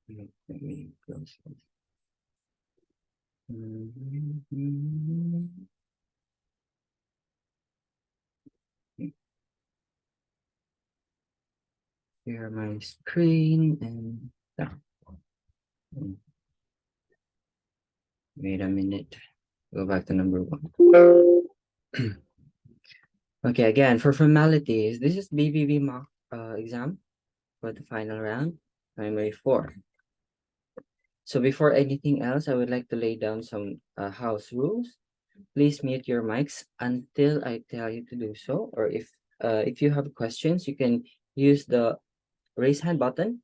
Let me close this. Share my screen and wait a minute. Go back to number 1. Okay, again, for formalities, this is BBB mock exam for the final round, primary 4. So before anything else, I would like to lay down some house rules. Please mute your mics until I tell you to do so. Or if you have questions, you can use the raise hand button.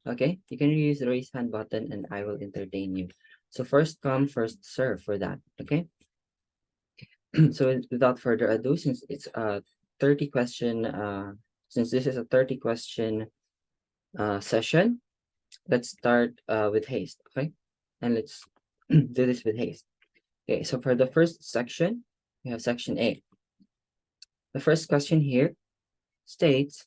Okay, you can use the raise hand button and I will entertain you. So first come, first serve for that. Okay. So without further ado, since it's a 30 question, since this is a 30 question session, let's start with haste. Okay, and let's do this with haste. Okay, so for the first section, we have section A. The first question here states,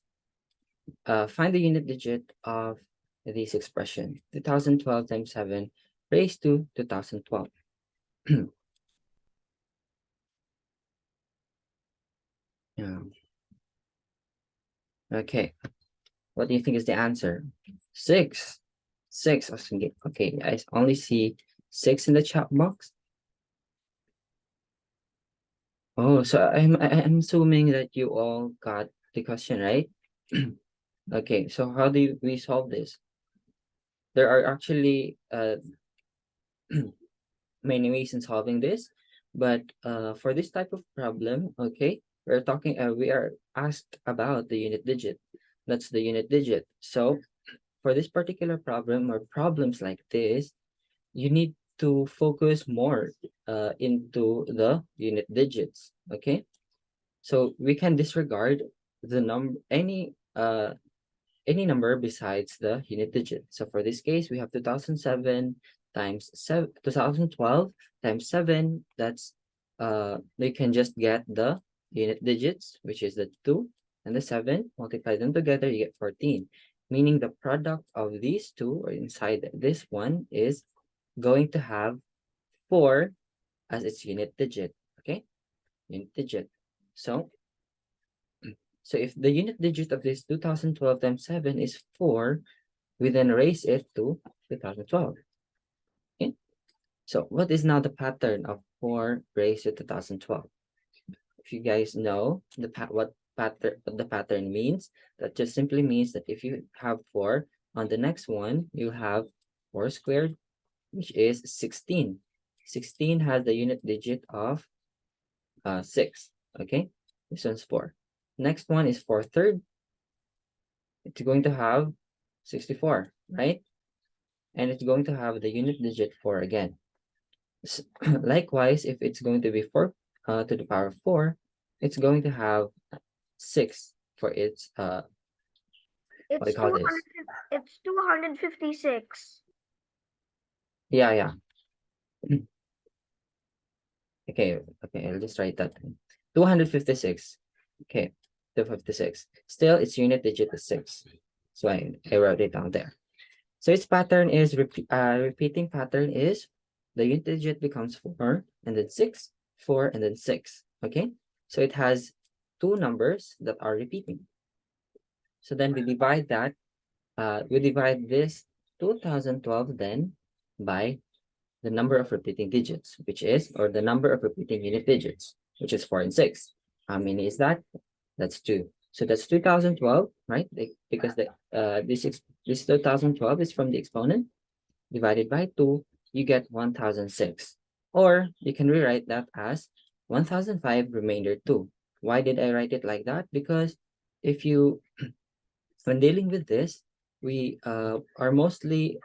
find the unit digit of this expression, 2012 times 7 raised to 2012. Yeah. Okay, what do you think is the answer? 6. 6. Okay, I only see 6 in the chat box. Oh, so I'm assuming that you all got the question right. Okay, so how do we solve this? There are actually many ways in solving this, but for this type of problem, okay, we are asked about the unit digit. That's the unit digit. So for this particular problem or problems like this, you need to focus more into the unit digits. Okay, so we can disregard the any number besides the unit digit. So for this case, we have 2007 times 2012 times 7. That's you can just get the unit digits, which is the 2 and the 7. Multiply them together, you get 14. Meaning the product of these two or inside this one is going to have 4 as its unit digit. Okay, unit digit. So if the unit digit of this 2012 times 7 is 4, we then raise it to 2012. Okay? So what is now the pattern of 4 raised to 2012? If you guys know what the pattern means, that just simply means that if you have 4, on the next one, you have 4 squared, which is 16. 16 has the unit digit of 6. Okay, this one's 4. Next one is 4 third. It's going to have 64, right? And it's going to have the unit digit 4 again. Likewise, if it's going to be 4 to the power of 4, it's going to have 6 for its what do you call this? It's 256. Yeah. Okay, I'll just write that. 256. Okay, 256. Still, its unit digit is 6. So I wrote it down there. So its pattern is repeating pattern is the unit digit becomes 4 and then 6, 4 and then 6. Okay, so it has 2 numbers that are repeating. So then we divide this 2012 then by the number of repeating digits, which is, or the number of repeating unit digits, which is 4 and 6. How many is that? That's 2. So that's 2012, right? Because this 2012 is from the exponent divided by 2, you get 1006. Or you can rewrite that as 1005 remainder 2. Why did I write it like that? Because if you, when dealing with this, we are mostly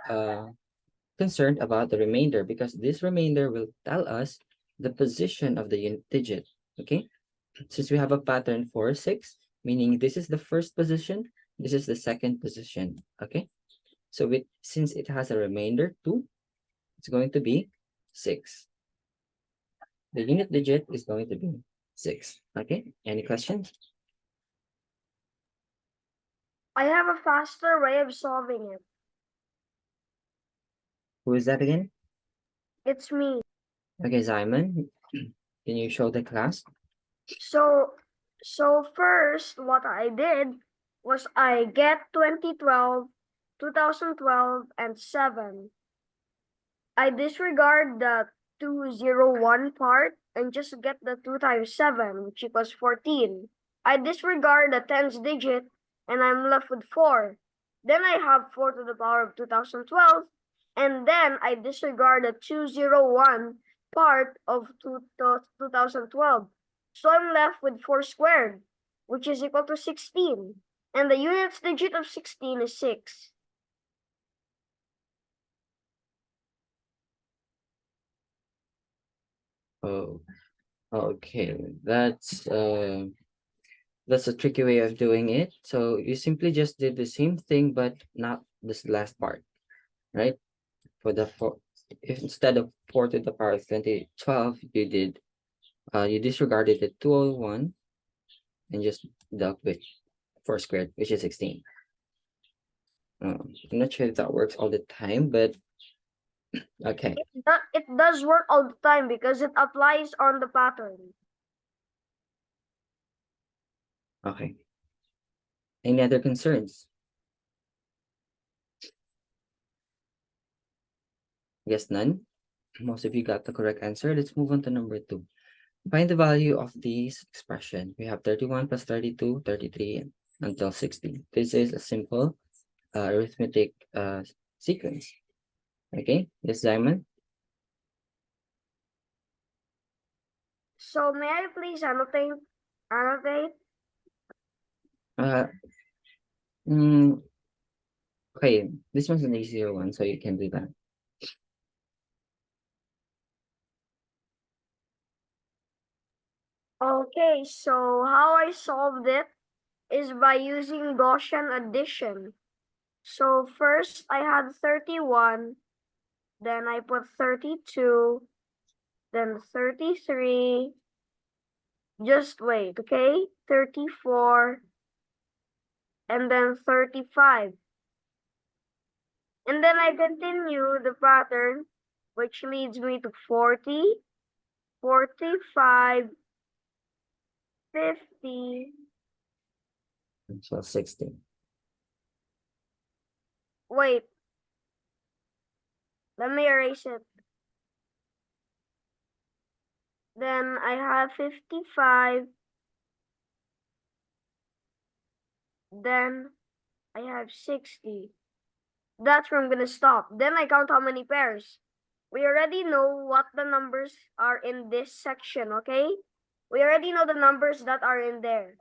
concerned about the remainder because this remainder will tell us the position of the unit digit. Okay, since we have a pattern 4, 6, meaning this is the first position, this is the second position. Okay, so since it has a remainder 2, it's going to be 6. The unit digit is going to be 6. Okay, any questions? I have a faster way of solving it. Who is that again? It's me. Okay, Simon, can you show the class? So first what I did was I get 2012, 2012, and 7. I disregard the 201 part and just get the 2 times 7, which equals 14. I disregard the tens digit and I'm left with 4. Then I have 4 to the power of 2012, and then I disregard the 201 part of 2012. So I'm left with 4 squared, which is equal to 16. And the units digit of 16 is 6. Oh, okay. That's a tricky way of doing it. So you simply just did the same thing, but not this last part, right? For the four, if instead of 4 to the power of 2012, you disregarded the 201 and just deduct with 4 squared, which is 16. I'm not sure if that works all the time, but okay. It does work all the time because it applies on the pattern. Okay. Any other concerns? Guess none. Most of you got the correct answer. Let's move on to number 2. Find the value of this expression. We have 31 plus 32, 33 until 60. This is a simple arithmetic sequence. Okay, yes, Diamond. So may I please annotate? Uh, mm, okay, this one's an easier one, so you can do that. Okay, so how I solved it is by using Gaussian addition. So first I had 31, then I put 32, then 33, just wait, okay? 34, and then 35. And then I continue the pattern, which leads me to 40, 45, 50. So 60. Wait, let me erase it. Then I have 55. Then I have 60. That's where I'm gonna stop. Then I count how many pairs. We already know what the numbers are in this section, okay? We already know the numbers that are in there.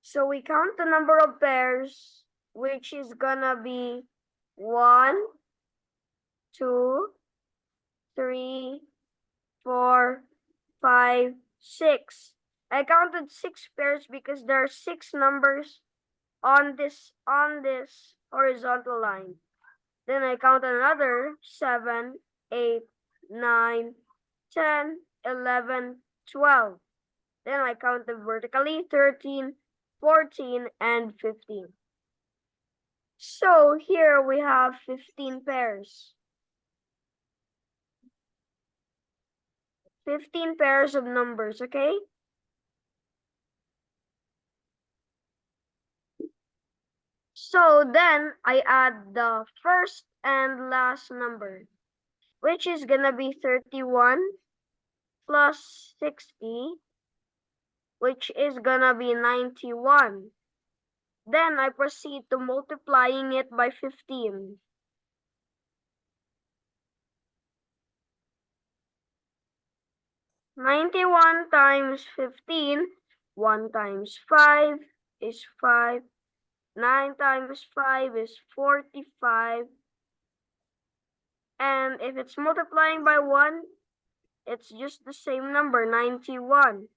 So we count the number of pairs, which is gonna be 1, 2, 3, 4, 5, 6. I counted 6 pairs because there are 6 numbers on this horizontal line. Then I count another 7, 8, 9, 10, 11, 12. Then I counted vertically 13, 14, and 15. So here we have 15 pairs. 15 pairs of numbers, okay? So then I add the first and last number, which is gonna be 31 plus 60, which is gonna be 91. Then I proceed to multiplying it by 15. "91 times 15, 1 times 5 is 5, 9 times 5 is 45, and if it's multiplying by 1, it's just the same number, 91.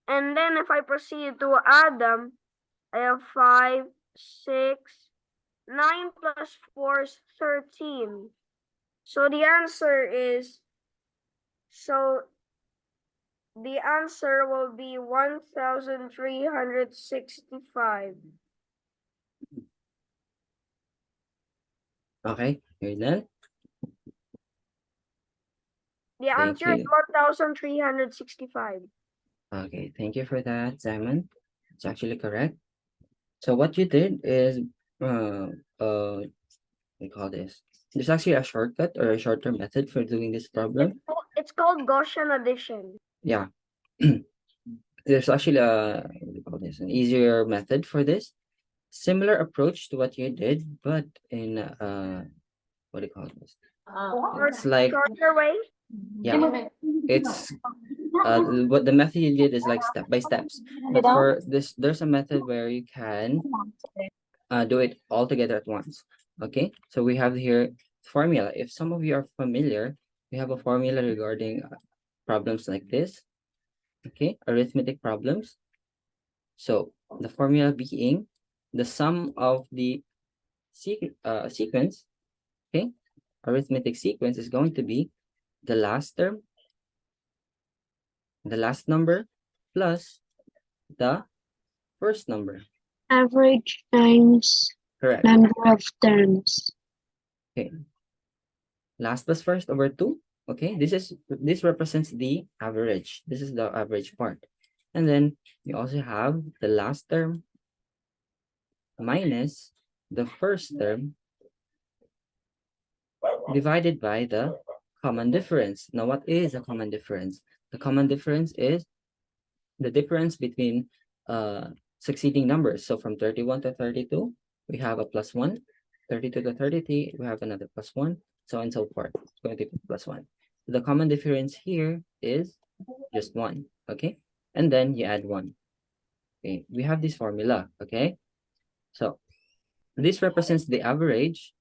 And then if I proceed to add them, I have 5, 6, 9 plus 4 is 13. So the answer will be 1,365. Okay, You're done? The Thank answer is you. 1,365. Okay, thank you for that, Simon. It's actually correct. So what you did is, what do you call this? There's actually a shortcut or a shorter method for doing this problem. It's called Gaussian addition. Yeah. There's actually what do you call this? An easier method for this. Similar approach to what you did, but in what do you call this? It's like, Shorter way. yeah, it's what the method you did is like step by steps. But for this, there's a method where you can do it all together at once. Okay, so we have here formula. If some of you are familiar, we have a formula regarding problems like this. Okay, arithmetic problems. So the formula being the sum of the sequence, okay, arithmetic sequence is going to be the last term, the last number, plus the first number. Average times Correct. number of terms. Okay. Last plus first over 2. Okay, this represents the average. This is the average part. And then you also have the last term minus the first term divided by the common difference. Now, what is a common difference? The common difference is the difference between succeeding numbers. So from 31 to 32, we have a plus 1. 32 to 33, we have another plus 1, so on and so forth. It's going to be plus 1. The common difference here is just 1, okay? And then you add 1. Okay, we have this formula, okay? So this represents the average,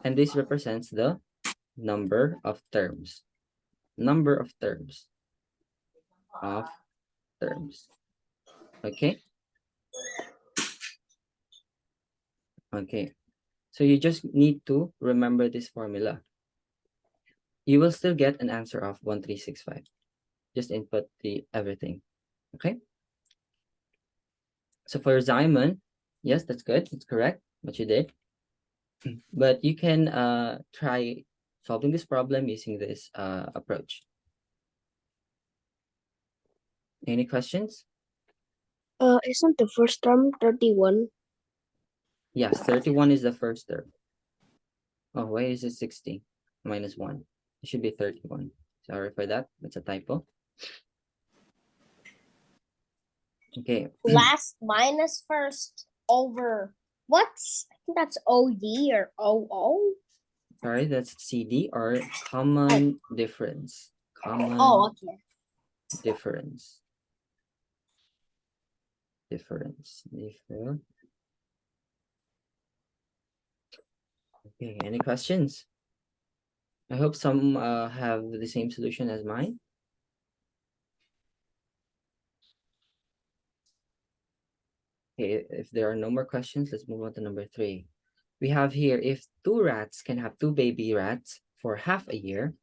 and this represents the number of terms. Number of terms. Of terms. Okay? Okay. So you just need to remember this formula. You will still get an answer of 1365. Just input the everything. Okay? So for Simon, yes, that's good. That's correct what you did. But you can try solving this problem using this approach. Any questions? Isn't the first term 31? Yes, 31 is the first term. Oh, why is it 60 minus 1? It should be 31. Sorry for that. That's a typo. Okay. Last minus first over what's I think that's OD or OO. Sorry, that's CD or common difference. Common Okay. difference. Difference. Okay, any questions? I hope some have the same solution as mine. Okay, if there are no more questions, let's move on to number 3. We have here, if 2 rats can have 2 baby rats for half a year,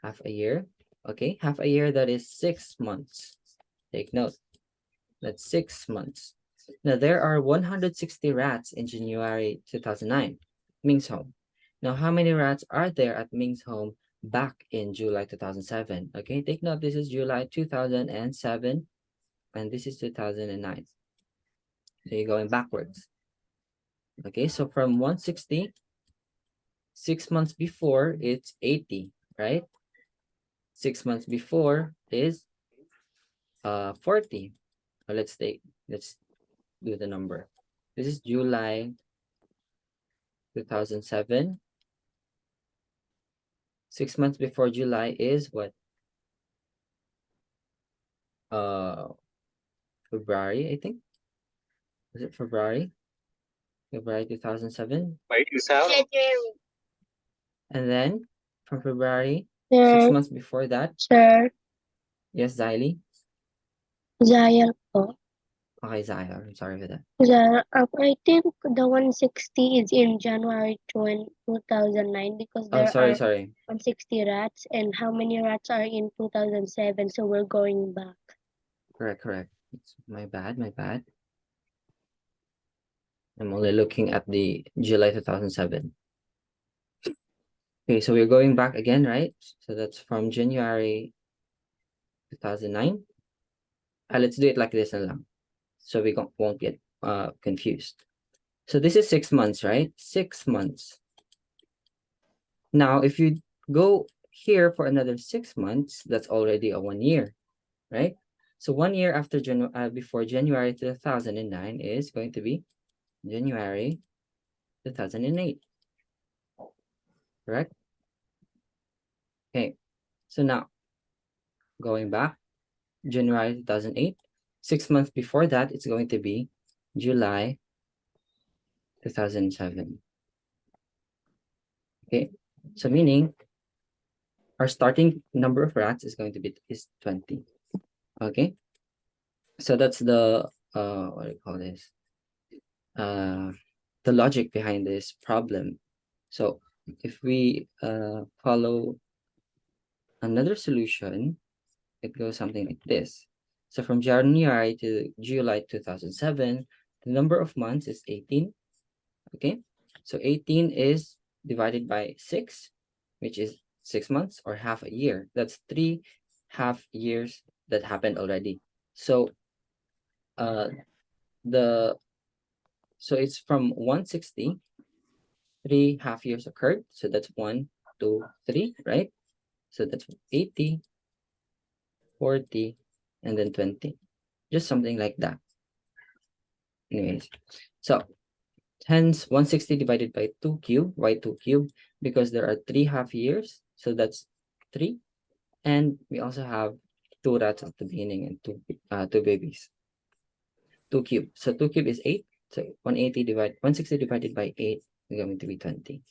okay, half a year, that is 6 months. Take note, that's 6 months. Now, there are 160 rats in January 2009, Ming's home. Now, how many rats are there at Ming's home back in July 2007? Okay, take note, this is July 2007, and this is 2009. So you're going backwards. Okay, so from 160, 6 months before, it's 80, right? 6 months before is 40. So let's do the number. This is July 2007. 6 months before July is what? February, I think. Is it February? February 2007. And then from February, 6 months before that. Sir, Yes, Xylee. Zaya po. Okay, Zaya, I'm sorry for that. Zaya, I think the 160 is in January 2009 because Oh, there sorry. are 160 rats, and how many rats are in 2007? So we're going back. Correct. It's my bad. I'm only looking at the July 2007. Okay, so we're going back again, right? So that's from January 2009. Let's do it like this na lang. So we won't get confused. So this is 6 months, right? 6 months. Now, if you go here for another 6 months, that's already a 1 year, right? So 1 year after before January 2009 is going to be January 2008, correct? Okay, so now going back, January 2008, 6 months before that, it's going to be July 2007. Okay, so meaning our starting number of rats is going to be 20. Okay, so that's the what do you call this? The logic behind this problem. So if we follow another solution, it goes something like this. So from January to July 2007, the number of months is 18. Okay, so 18 is divided by 6, which is 6 months or half a year. That's 3 half years that happened already. So so it's from 160, 3 half years occurred. So that's 1, 2, 3, right? So that's 80, 40, and then 20. Just something like that. Anyways, so hence 160 divided by 2 cube. Why 2 cube? Because there are 3 half years. So that's 3. And we also have 2 rats at the beginning and 2 babies. 2 cube. So 2 cube is 8. So 160 divided by 8 is going to be 20.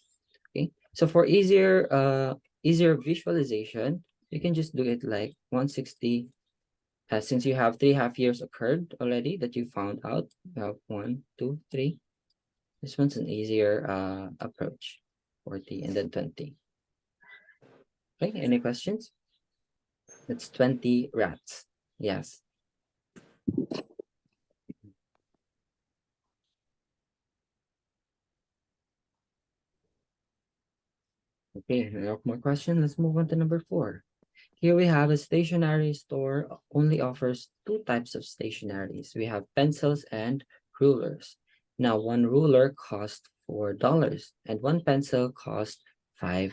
Okay. So for easier visualization, you can just do it like 160. Since you have 3 half years occurred already that you found out, you have 1, 2, 3. This one's an easier approach. 40 and then 20. Okay, any questions? That's 20 rats. Yes. Okay, no more questions. Let's move on to number 4. Here we have a stationery store only offers 2 types of stationeries. We have pencils and rulers. Now, one ruler costs $4 and one pencil costs $5.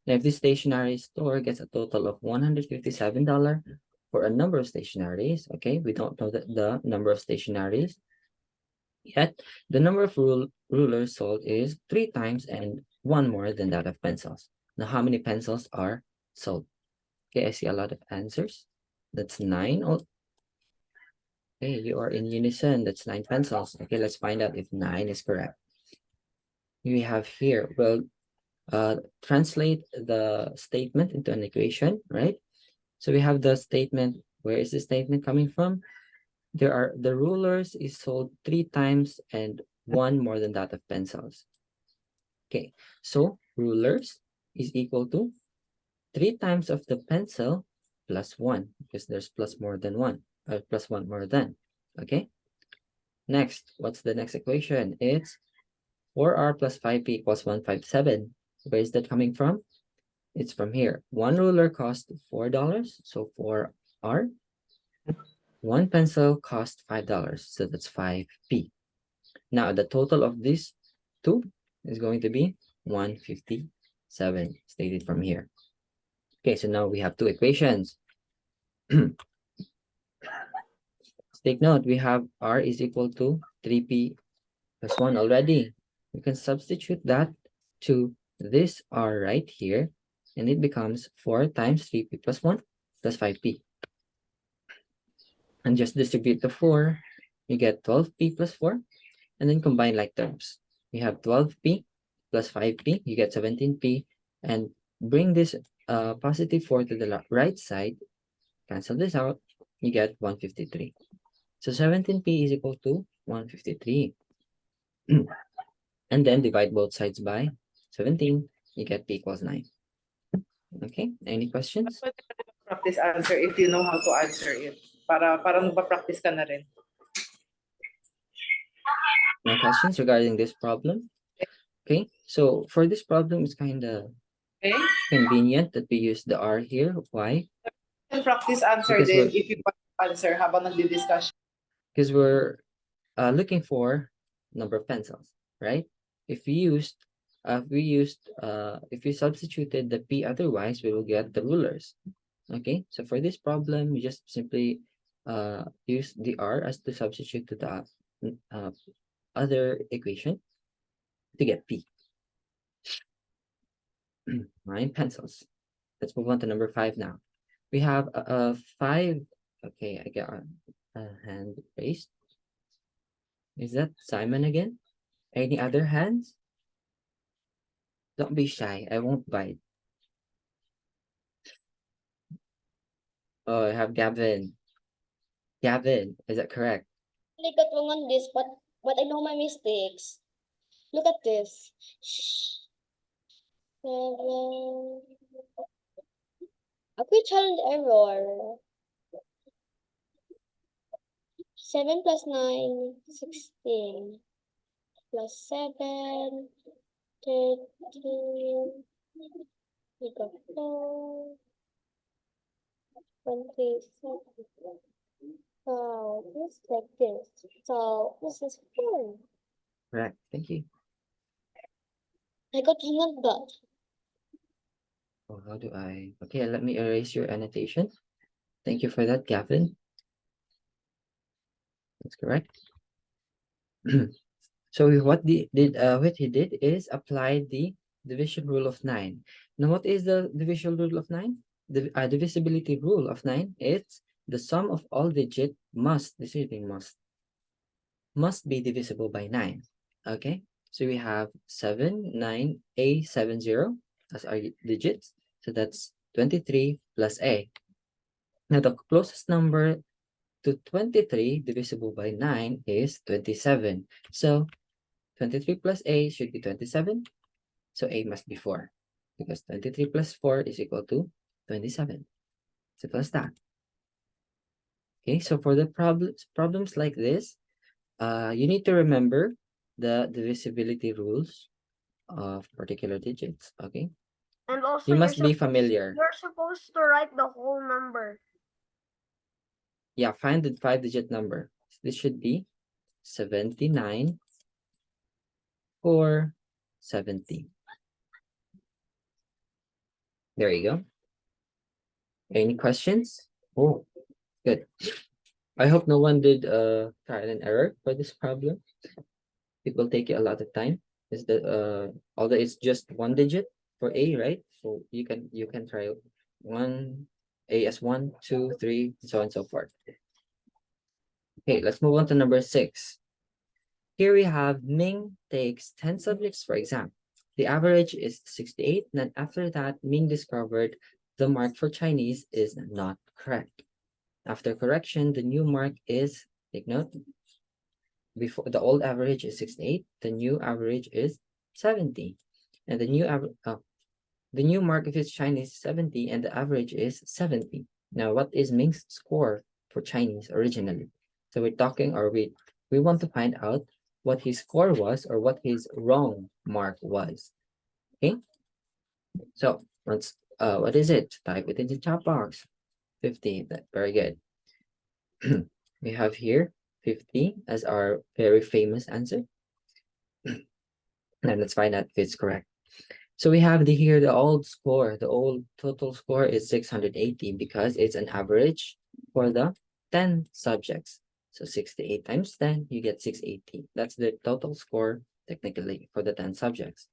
Now, if this stationery store gets a total of $157 for a number of stationeries, okay, we don't know the number of stationeries yet. The number of rulers sold is 3 times and 1 more than that of pencils. Now, how many pencils are sold? Okay, I see a lot of answers. That's 9. Oh, okay, you are in unison. That's 9 pencils. Okay, let's find out if 9 is correct. We have here, well, translate the statement into an equation, right? So we have the statement. Where is the statement coming from? The rulers is sold 3 times and 1 more than that of pencils. Okay, so rulers is equal to 3 times of the pencil plus 1, because there's plus more than 1, plus 1 more than, okay? Next, what's the next equation? It's 4r plus 5p equals 157. Where is that coming from? It's from here. 1 ruler cost $4, so 4r. 1 pencil cost $5, so that's 5p. Now, the total of these 2 is going to be 157, stated from here. Okay, so now we have 2 equations. Take note, we have r is equal to 3p plus 1 already. We can substitute that to this r right here, and it becomes 4 times 3p plus 1 plus 5p. And just distribute the 4, you get 12p plus 4, and then combine like terms. We have 12p plus 5p, you get 17p, and bring this positive 4 to the right side, cancel this out, you get 153. So 17p is equal to 153. And then divide both sides by 17, you get p equals 9. Okay, any questions? Pwede ka rin practice answer if you know how to answer it. Para magpa-practice ka na rin. No questions regarding this problem? Okay, so for this problem, it's kind of Okay. Convenient that we use the R here. Why? And practice answer Because din we're- if you want to answer habang nagdi-discussion. Because we're looking for number of pencils, right? If we substituted the P otherwise, we will get the rulers. Okay, so for this problem, you just simply use the R as the substitute to the other equation to get P. 9 pencils. Let's move on to number 5 now. We have 5. Okay, I got a hand raised. Is that Simon again? Any other hands? Don't be shy. I won't bite. Oh, I have Gavin. Gavin, is that correct? I got wrong on this, but I know my mistakes. Look at this. 7. A quick challenge error. 7 plus 9, 16. Plus 7, 13. We got 4. 27. So just like this. So this is 4. Correct. Thank you. I got hung on that. Oh, how do I? Okay, let me erase your annotation. Thank you for that, Gavin. That's correct. So what he did is apply the division rule of 9. Now, what is the division rule of 9? The divisibility rule of 9 is the sum of all digits must be divisible by 9. Okay, so we have 7, 9, A, 7, 0 as our digits. So that's 23 plus A. Now, the closest number to 23 divisible by 9 is 27. So 23 plus A should be 27. So A must be 4 because 23 plus 4 is equal to 27. Simple as that. Okay, so for the problems like this, you need to remember the divisibility rules of particular digits. Okay, And also, you must be supposed- familiar. You're supposed to write the whole number. Yeah, find the 5-digit number. This should be 79 or 70. There you go. Any questions? Oh, good. I hope no one did trial and error for this problem. It will take you a lot of time. Is that although it's just 1 digit for A, right? So you can try A as 1, 2, 3, so on and so forth. Okay, let's move on to number 6. Here we have Ming takes 10 subjects for exam. The average is 68. Then after that, Ming discovered the mark for Chinese is not correct. After correction, the new mark is, take note, before the old average is 68, the new average is 70. And the new mark of his Chinese is 70 and the average is 70. Now, what is Ming's score for Chinese originally? So we're talking, or we want to find out what his score was or what his wrong mark was. Okay, so let's what is it? Type it in the chat box. 50. Very good. We have here 50 as our very famous answer. And let's find out if it's correct. So we have here the old score. The old total score is 680 because it's an average for the 10 subjects. So 68 times 10, you get 680. That's the total score technically for the 10 subjects.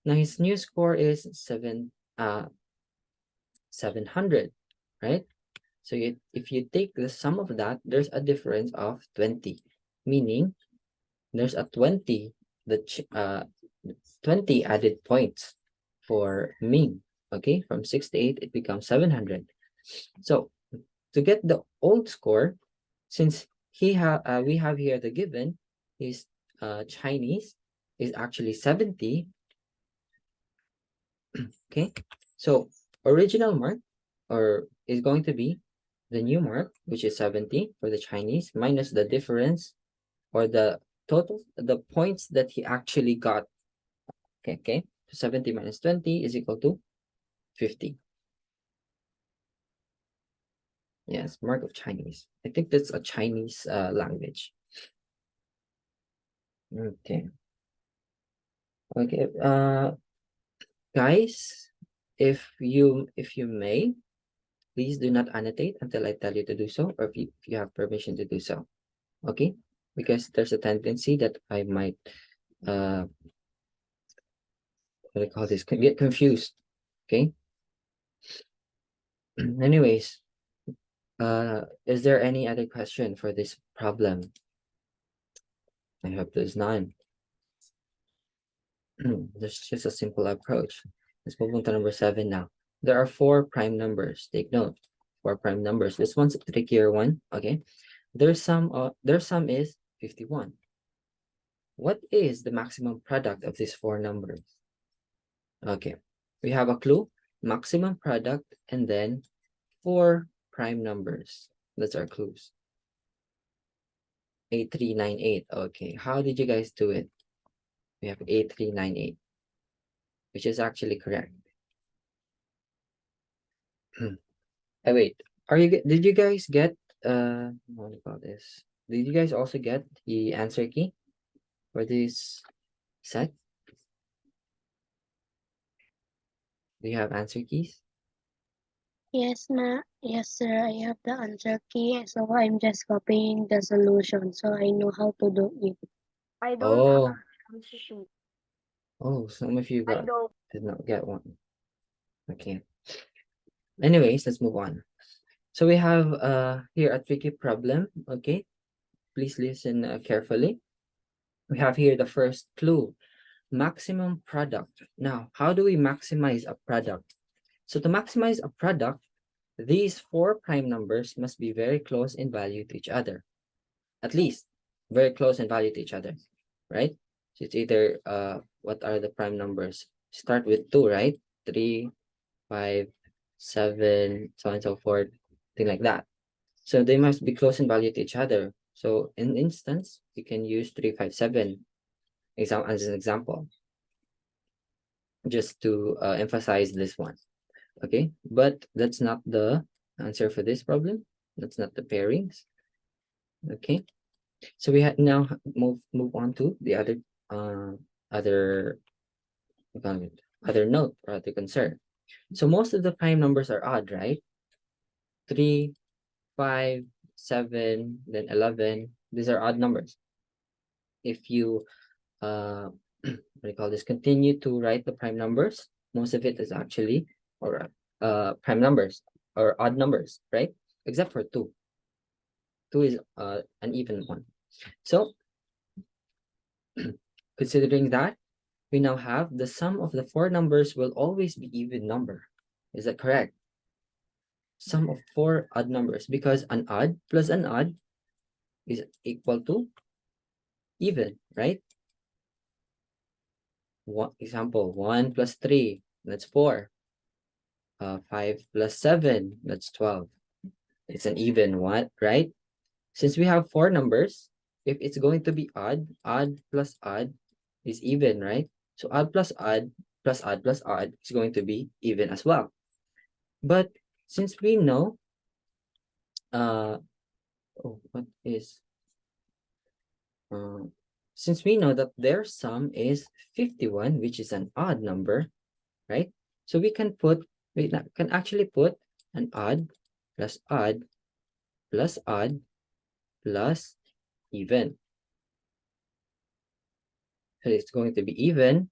Now his new score is 700, right? So if you take the sum of that, there's a difference of 20, meaning there's a 20 added points for Ming. Okay, from 68 it becomes 700. So to get the old score, since we have here the given is Chinese is actually 70. Okay, so original mark is going to be the new mark, which is 70 for the Chinese, minus the difference or the total, the points that he actually got. Okay, so 70 minus 20 is equal to 50. Yes, mark of Chinese. I think that's a Chinese language. Okay. Okay. Guys, if you may, please do not annotate until I tell you to do so, or if you have permission to do so. Okay? Because there's a tendency that I might what do I call this? Get confused. Okay. Anyways, is there any other question for this problem? I hope there's none. There's just a simple approach. Let's move on to number 7 now. There are 4 prime numbers. Take note. 4 prime numbers. This one's a trickier one. Okay. Their sum is 51. What is the maximum product of these 4 numbers? Okay. We have a clue. Maximum product and then 4 prime numbers. That's our clues. 8398. Okay. How did you guys do it? We have 8398, which is actually correct. Wait. Did you guys get what about this? Did you guys also get the answer key for this set? Do you have answer keys? Yes, sir. I have the answer key, so I'm just copying the solution, so I know how to do it. I don't have Oh, an answer sheet. oh, some of you I don't. did not get one. Okay. Anyways, let's move on. So we have here a tricky problem. Okay, please listen carefully. We have here the first clue, maximum product. Now, how do we maximize a product? So to maximize a product, these 4 prime numbers must be very close in value to each other. At least very close in value to each other, right? So it's either what are the prime numbers? Start with 2, right? 3, 5, 7, so on and so forth, thing like that. So they must be close in value to each other. So in instance, you can use 357 as an example, just to emphasize this one. Okay, but that's not the answer for this problem. That's not the pairings. Okay, so we had now move on to the other other note or other concern. So most of the prime numbers are odd, right? 3, 5, 7, then 11. These are odd numbers. If you what do you call this? Continue to write the prime numbers. Most of it is actually or prime numbers or odd numbers, right? Except for 2. 2 is an even one. So considering that, we now have the sum of the 4 numbers will always be even number. Is that correct? Sum of 4 odd numbers, because an odd plus an odd is equal to even, right? Example, 1 plus 3, that's 4. 5 plus 7, that's 12. It's an even one, right? Since we have 4 numbers, if it's going to be odd, odd plus odd is even, right? So odd plus odd plus odd plus odd is going to be even as well. But since we know, since we know that their sum is 51, which is an odd number, right? So we can actually put an odd plus odd plus odd plus even. So it's going to be even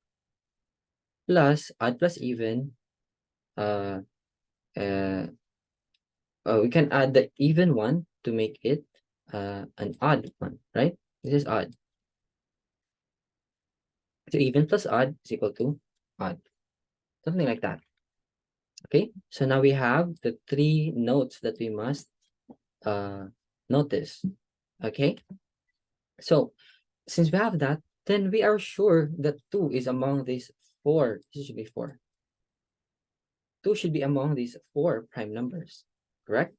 plus odd plus even. We can add the even one to make it an odd one, right? This is odd. So even plus odd is equal to odd. Something like that. Okay, so now we have the 3 notes that we must notice. Okay, so since we have that, then we are sure that 2 is among these 4. This should be 4. 2 should be among these 4 prime numbers, correct?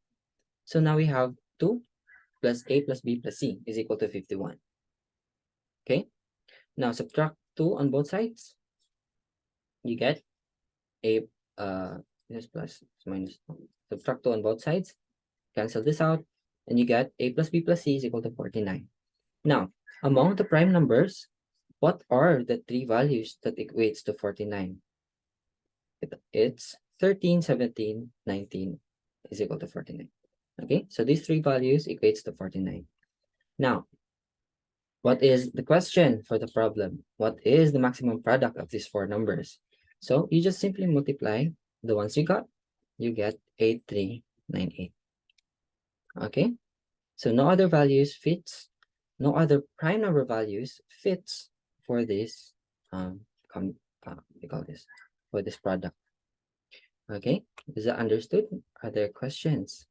So now we have 2 plus A plus B plus C is equal to 51. Okay, now subtract 2 on both sides. You get a This is plus, it's minus 2. Subtract 2 on both sides, cancel this out, and you get a plus b plus c is equal to 49. Now, among the prime numbers, what are the three values that equates to 49? It's 13, 17, 19 is equal to 49. Okay, so these three values equates to 49. Now, what is the question for the problem? What is the maximum product of these four numbers? So you just simply multiply the ones you got, you get 8398. Okay, so no other values fits, no other prime number values fits for this we call this for this product. Okay, is that understood? Are there questions?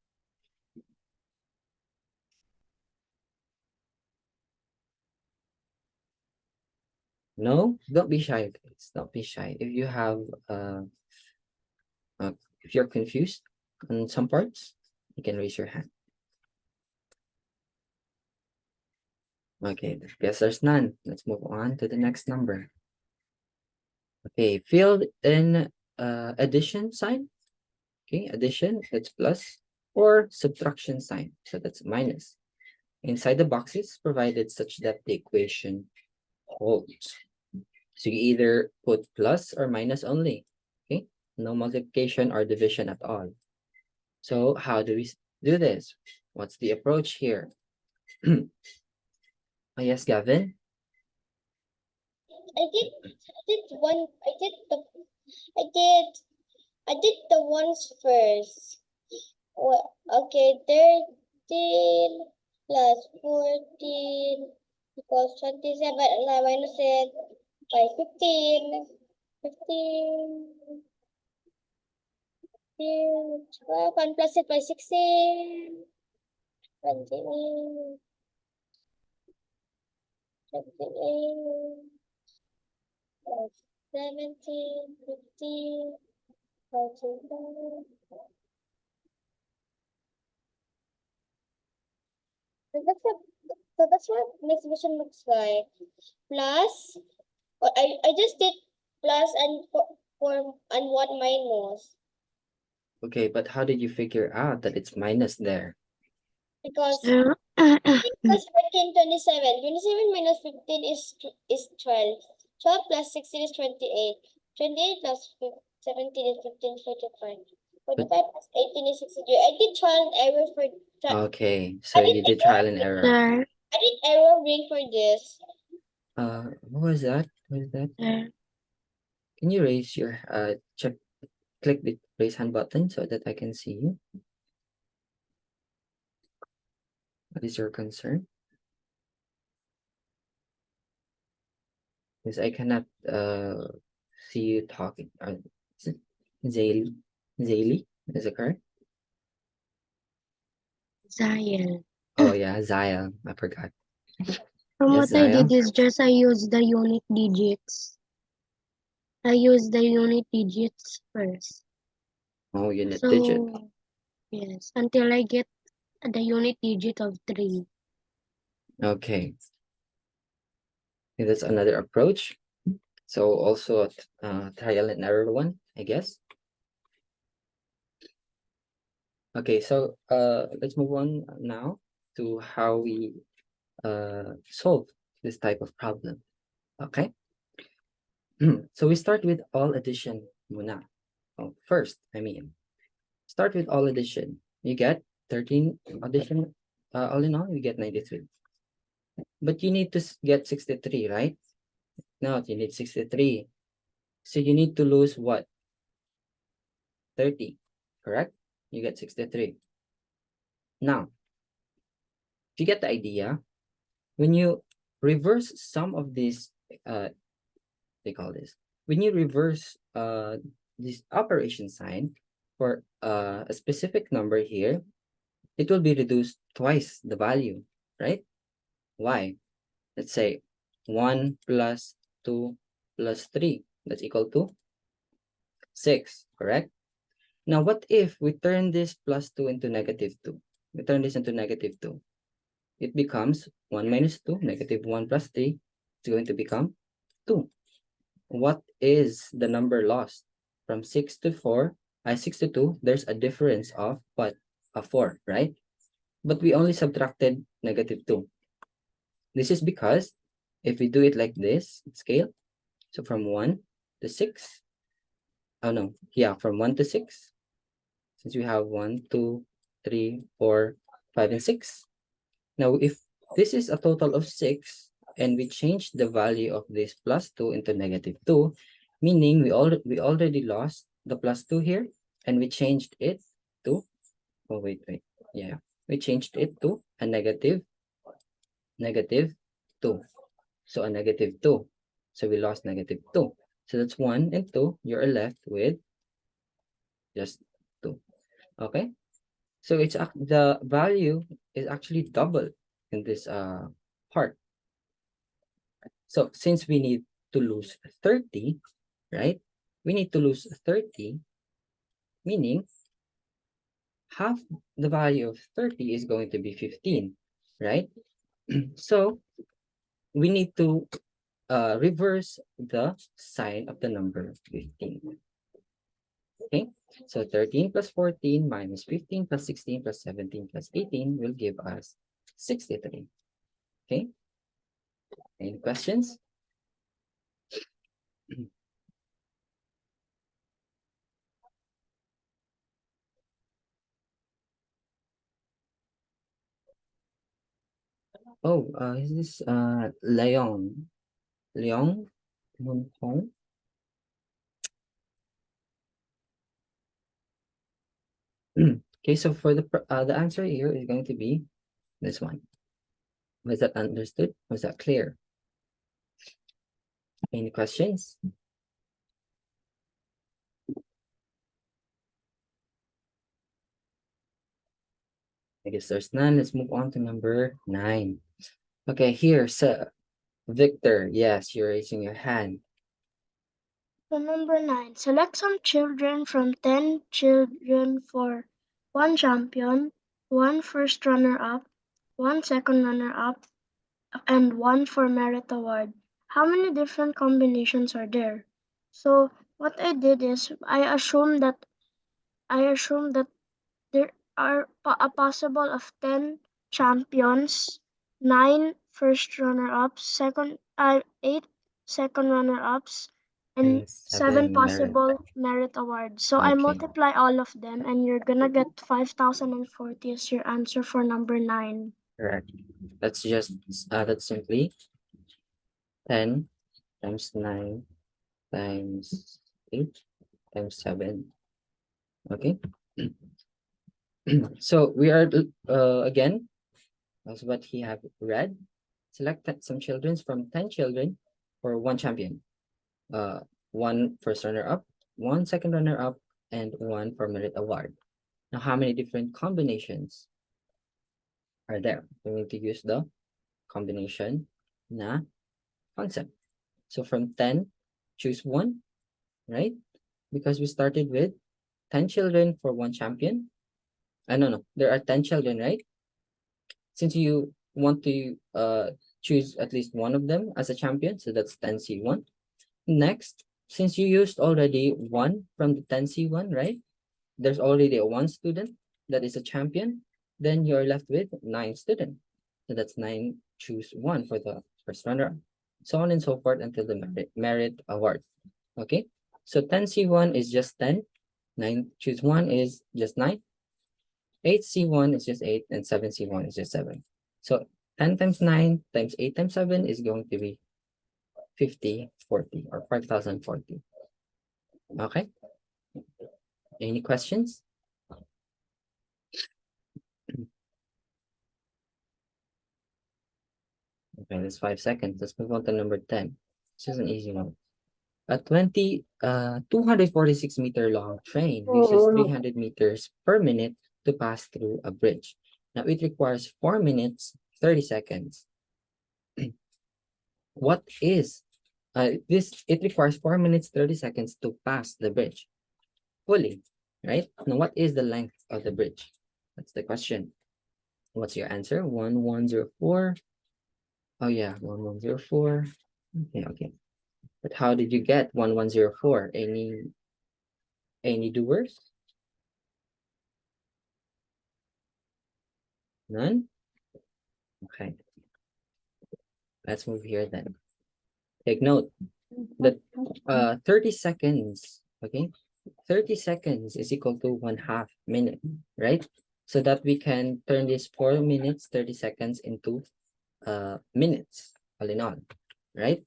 No, don't be shy, guys. Don't be shy. If you have if you're confused on some parts, you can raise your hand. Okay, guess there's none. Let's move on to the next number. Okay, filled in addition sign. Okay, addition, that's plus, or subtraction sign, so that's minus. Inside the boxes provided such that the equation holds. So you either put plus or minus only. Okay, no multiplication or division at all. So how do we do this? What's the approach here? Oh, yes, Gavin? I did one. I did the ones first. Well, okay, 13 plus 14 equals 27. And I minus it by 15. 15. 12 and plus it by 16. 28. 28. Plus 17, 15, 45. So that's what next division looks like. Plus, I just did plus and and one minus Okay, but how did you figure out that it's minus there? because So, plus 15, 27. 27 minus 15 is 12. 12 plus 16 is 28. 28 plus 17 is 15, 45. 45 plus 18 is 63. I did trial and error for Okay, so you did trial and error. sir, I did error ring for this. What was that? What is that? sir, Can you raise your click the raise hand button so that I can see you? What is your concern? Because I cannot see you talking. Is it Zaylee? Is it correct? Zion. Oh yeah, Zaya. I forgot. From Yes, what I did Zaya. is just I used the unit digits. I used the unit digits first. Oh, unit digit. So, yes, until I get the unit digit of 3. Okay. Okay, that's another approach. So also a trial and error one, I guess. Okay, so let's move on now to how we solve this type of problem. Okay. So we start with all addition muna. Oh, first, I mean, start with all addition. You get 13 addition, all in all, you get 93. But you need to get 63, right? Now you need 63. So you need to lose what? 30, correct? You get 63. Now, if you get the idea, when you reverse some of these, they call this, when you reverse this operation sign for a specific number here, it will be reduced twice the value, right? Why? Let's say 1 plus 2 plus 3, that's equal to 6, correct? Now, what if we turn this plus 2 into negative 2? We turn this into negative 2. It becomes 1 minus 2, negative 1 plus 3. It's going to become 2. What is the number lost? From 6 to 4, I-62, there's a difference of what? A 4, right? But we only subtracted -2. This is because if we do it like this scale, so from 1 to 6, oh no, yeah, from 1 to 6, since we have 1, 2, 3, 4, 5, and 6. Now, if this is a total of 6, and we change the value of this +2 into -2, meaning we already lost the +2 here, and we changed it to, oh wait, yeah, we changed it to a -2. So a -2. So we lost -2. So that's 1 and 2. You're left with just 2. Okay? So it's the value is actually double in this part. So since we need to lose 30, right? We need to lose 30, meaning half the value of 30 is going to be 15, right? So we need to reverse the sign of the number 15. Okay, so 13 plus 14 minus 15 plus 16 plus 17 plus 18 will give us 63. Okay, any questions? Oh, is this Leon? Leon Hong? Okay, so for the answer here is going to be this one. Was that understood? Was that clear? Any questions? I guess there's none. Let's move on to number 9. Okay, here, so Victor, yes, you're raising your hand. So number 9, select some children from 10 children for 1 champion, 1 first runner-up, 1 second runner-up, and 1 for merit award. How many different combinations are there? So what I did is I assumed that there are a possible of 10 champions, 9 first runner-ups, 8 second runner-ups, and And 7 7 merit. possible merit awards. So I Okay, multiply all of them, and you're gonna get 5,040 as your answer for number 9. correct. That's simply 10 times 9 times 8 times 7. Okay. So we are again, as what he have read, selected some children from 10 children for 1 champion, 1 first runner up, 1 second runner up, and 1 for merit award. Now, how many different combinations are there? We need to use the combination na concept. So from 10, choose 1, right? Because we started with 10 children for 1 champion. No, there are 10 children, right? Since you want to choose at least one of them as a champion, so that's 10C1. Next, since you used already 1 from the 10C1, right? There's already a 1 student that is a champion, then you're left with 9 students. So that's 9, choose 1 for the first runner, so on and so forth until the merit award. Okay, so 10C1 is just 10, 9, choose 1 is just 9, 8C1 is just 8, and 7C1 is just 7. So 10 times 9 times 8 times 7 is going to be 5040 or 5040. Okay, any questions? Okay, that's 5 seconds. Let's move on to number 10. This is an easy one. A 246 meter long train uses 300 meters per minute to pass through a bridge. Now it requires 4 minutes, 30 seconds. What is it requires 4 minutes, 30 seconds to pass the bridge fully, right? Now what is the length of the bridge? That's the question. What's your answer? 1104. Oh yeah, 1104. Okay. But how did you get 1104? Any doers? None? Okay. Let's move here then. Take note that 30 seconds, okay? 30 seconds is equal to 1/2 minute, right? So that we can turn this 4 minutes, 30 seconds into minutes, all in all, right?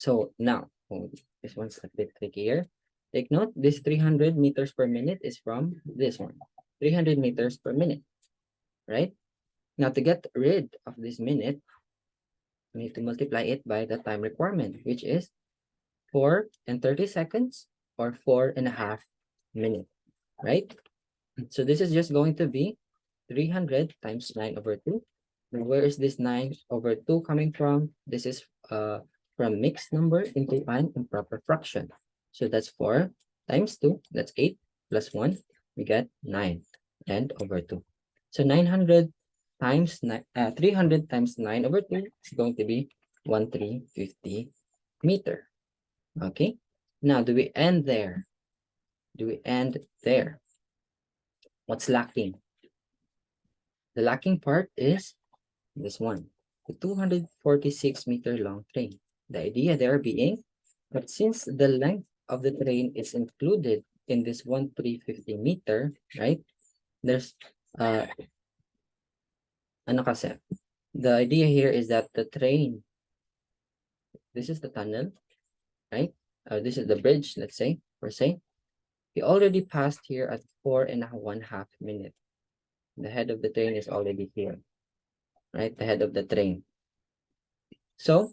So now, this one's a bit trickier. Take note, this 300 meters per minute is from this one, 300 meters per minute, right? Now, to get rid of this minute, we need to multiply it by the time requirement, which is 4 and 30 seconds or 4.5 minutes, right? So this is just going to be 300 times 9/2. And where is this 9/2 coming from? This is from mixed number into an improper fraction. So that's 4 times 2, that's 8 plus 1, we get 9 10/2. So 900 times 300 times 9/2 is going to be 1350 meter. Okay, now do we end there? Do we end there? What's lacking? The lacking part is this one, the 246-meter long train. The idea there being that since the length of the train is included in this 1350 meter, right? There's ano kasi, the idea here is that the train, this is the tunnel, right? This is the bridge, let's say, per se. We already passed here at 4.5 minutes. The head of the train is already here, right? The head of the train. So,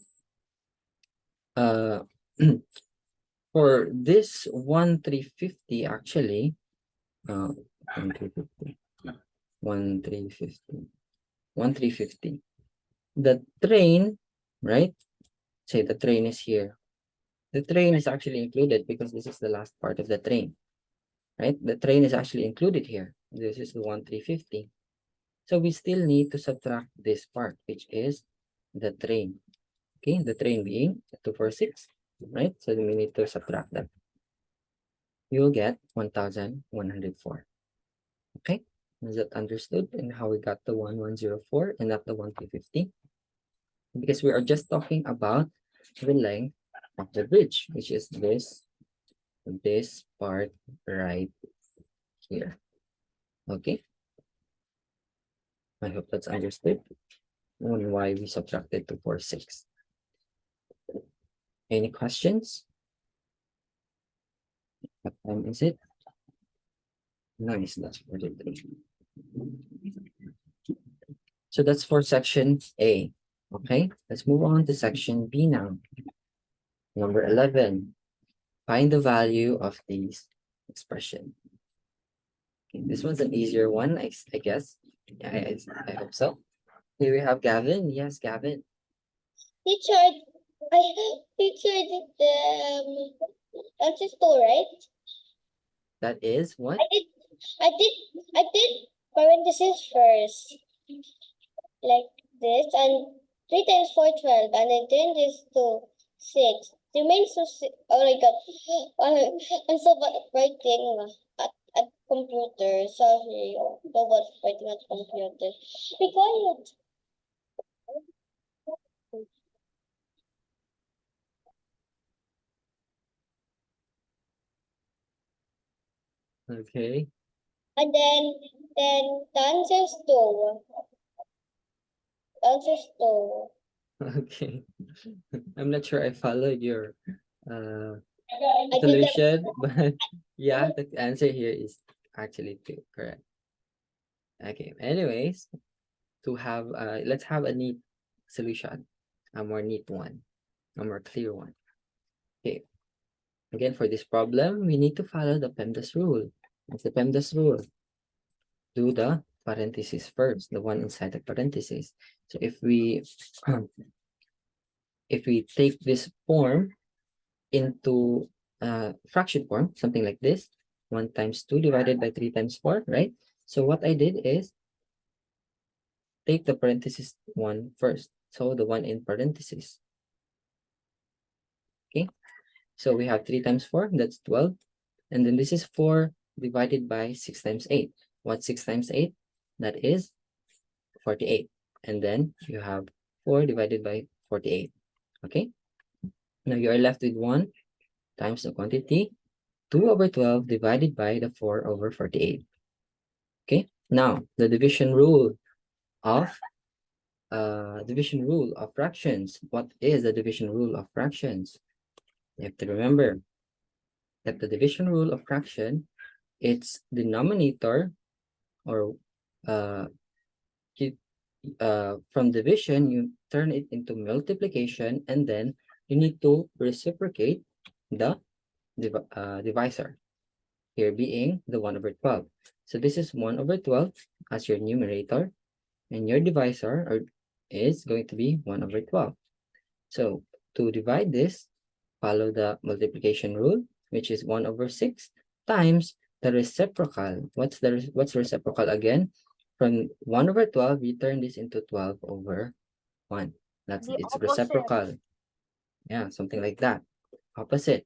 for this 1350 actually, 1350, 1350, the train, right? Say the train is here. The train is actually included because this is the last part of the train, right? The train is actually included here. This is the 1350. So we still need to subtract this part, which is the train. Okay, the train being 246, right? So we need to subtract that. You will get 1104. Okay, is that understood? And how we got the 1104 and not the 1350? Because we are just talking about the length of the bridge, which is this part right here. Okay, I hope that's understood on why we subtracted 246. Any questions? What time is it? Nice, that's 43. So that's for section A. Okay, let's move on to section B now. Number 11, find the value of these expression. Okay, this one's an easier one, I guess. I hope so. Here we have Gavin. Yes, Gavin. Teacher, teacher did the answer store, right? That is what? I did parentheses first, like this, and 3 times 4, 12, and then turn this to 6. Remains to 6. Oh my god, I'm so bad at writing at computer. Sorry, so bad at writing at computer. Be quiet. Okay. And then the answers to. Answers to. Okay. I'm not sure I followed your I did that. solution, but yeah, the answer here is actually 2, correct. Okay, anyways, to have let's have a neat solution, a more neat one, a more clear one. Okay, again, for this problem, we need to follow the PEMDAS rule. What's the PEMDAS rule? Do the parentheses first, the one inside the parentheses. So if we take this form into fraction form, something like this, 1 times 2 divided by 3 times 4, right? So what I did is take the parentheses 1 first. So the one in parentheses. Okay, so we have 3 times 4, that's 12. And then this is 4 divided by 6 times 8. What's 6 times 8? that is 48. And then you have 4 divided by 48. Okay? Now you are left with 1 times the quantity 2 over 12 divided by the 4 over 48. Okay? Now, the division rule of fractions. What is the division rule of fractions? You have to remember that the division rule of fraction, its denominator, or from division, you turn it into multiplication, and then you need to reciprocate the divisor, here being the 1 over 12. So this is 1 over 12 as your numerator, and your divisor is going to be 1 over 12. So to divide this, follow the multiplication rule, which is 1 over 6 times the reciprocal. What's reciprocal again? From 1 over 12, you turn this into 12 over 1. The It's opposite. reciprocal. Yeah, something like that. Opposite.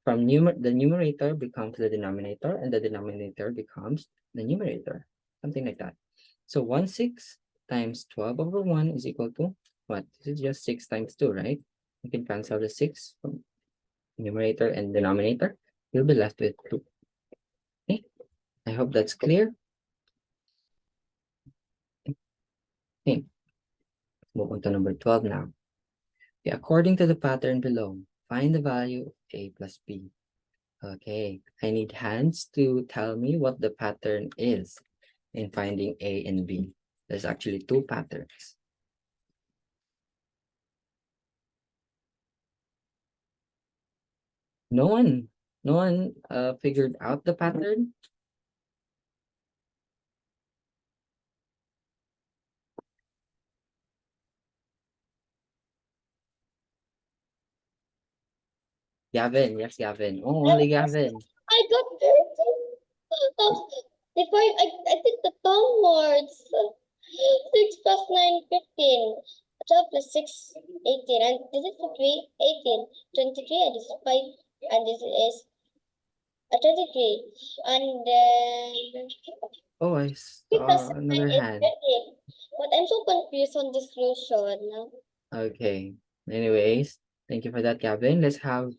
From the numerator becomes the denominator, and the denominator becomes the numerator. Something like that. So 1/6 times 12 over 1 is equal to what? This is just 6 times 2, right? You can cancel the 6 from numerator and denominator. You'll be left with 2. Okay, I hope that's clear. Okay, move on to number 12 now. Okay, according to the pattern below, find the value of a plus b. Okay, I need hands to tell me what the pattern is in finding a and b. There's actually 2 patterns. No one figured out the pattern. Gavin, yes, Gavin. Oh, only Gavin. I got 13. Before I did the downwards. 6 plus 9, 15. 12 plus 6, 18. And this is 3, 18. 23, and this is 5. And this is 23. And then Oh, I 3 plus saw 9 another is hand. 13. But I'm so confused on this solution. Okay. Anyways, thank you for that, Gavin. Let's have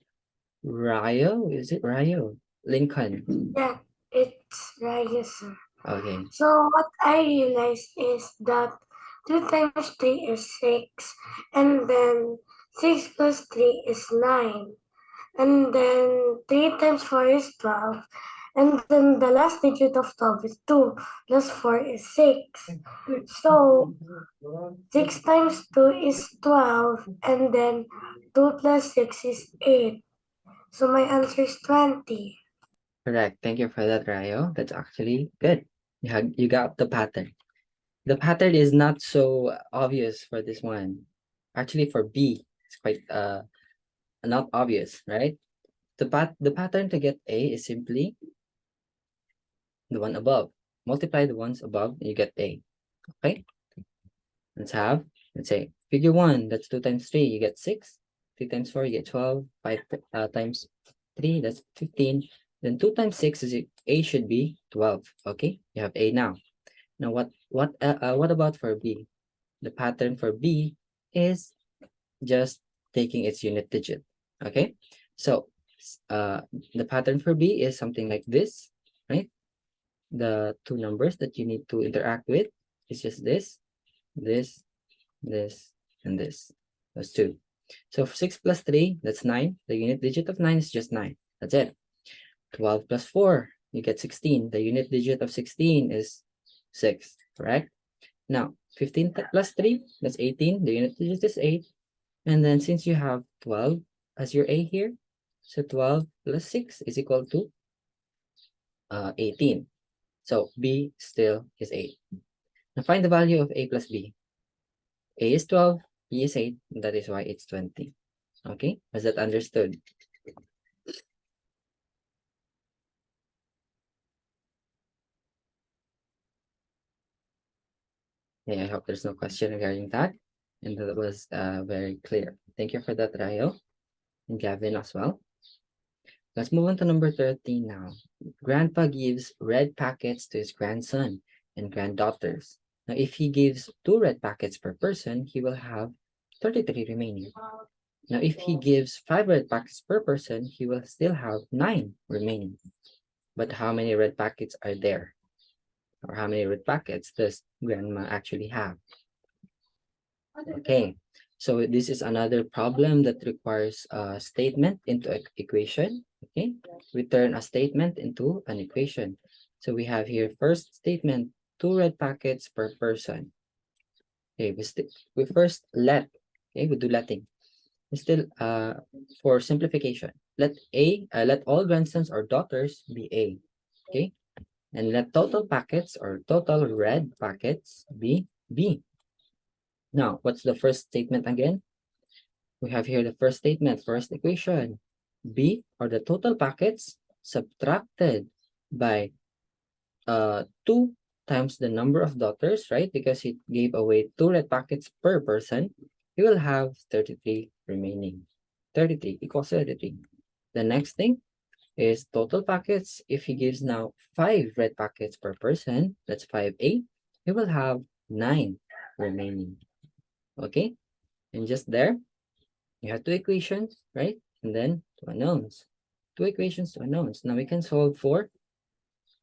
Ryo. Is it Ryo? Lincoln. Yeah, it's right, yes, sir. Okay. So what I realized is that 2 times 3 is 6, and then 6 plus 3 is 9, and then 3 times 4 is 12, and then the last digit of 12 is 2, plus 4 is 6. So 6 times 2 is 12, and then 2 plus 6 is 8. So my answer is 20. Correct. Thank you for that, Ryo. That's actually good. You got the pattern. The pattern is not so obvious for this one. Actually, for B, it's quite not obvious, right? The pattern to get A is simply the one above. Multiply the ones above and you get A. Okay? Let's say, figure 1, that's 2 times 3, you get 6. 3 times 4, you get 12. 5 times 3, that's 15. Then 2 times 6 is A should be 12. Okay? You have A now. Now what about for B? The pattern for B is just taking its unit digit. Okay? So the pattern for B is something like this, right? The 2 numbers that you need to interact with is just this, this, and this. Those 2. So 6 plus 3, that's 9. The unit digit of 9 is just 9. That's it. 12 plus 4, you get 16. The unit digit of 16 is 6, correct? Now, 15 plus 3, that's 18. The unit digit is 8. And then since you have 12 as your A here, so 12 plus 6 is equal to 18. So B still is 8. Now find the value of A plus B. A is 12, B is 8, and that is why it's 20. Okay, was that understood? Yeah, I hope there's no question regarding that. And that was very clear. Thank you for that, Rayo, and Gavin as well. Let's move on to number 13 now. Grandpa gives red packets to his grandson. and granddaughters. Now, if he gives 2 red packets per person, he will have 33 remaining. Now, if he gives 5 red packets per person, he will still have 9 remaining. But how many red packets are there? Or how many red packets does grandma actually have? Okay, so this is another problem that requires a statement into an equation. Okay, we turn a statement into an equation. So we have here first statement, 2 red packets per person. Okay, we first let, okay, we do letting. We still for simplification, let all grandsons or daughters be A. Okay, and let total packets or total red packets be B. Now, what's the first statement again? We have here the first statement, first equation. B are the total packets subtracted by 2 times the number of daughters, right? Because he gave away 2 red packets per person, he will have 33 remaining. 33 equals 33. The next thing is total packets. If he gives now 5 red packets per person, that's 5A, he will have 9 remaining. Okay, and just there, you have 2 equations, right? And then 2 unknowns. 2 equations, 2 unknowns. Now we can solve for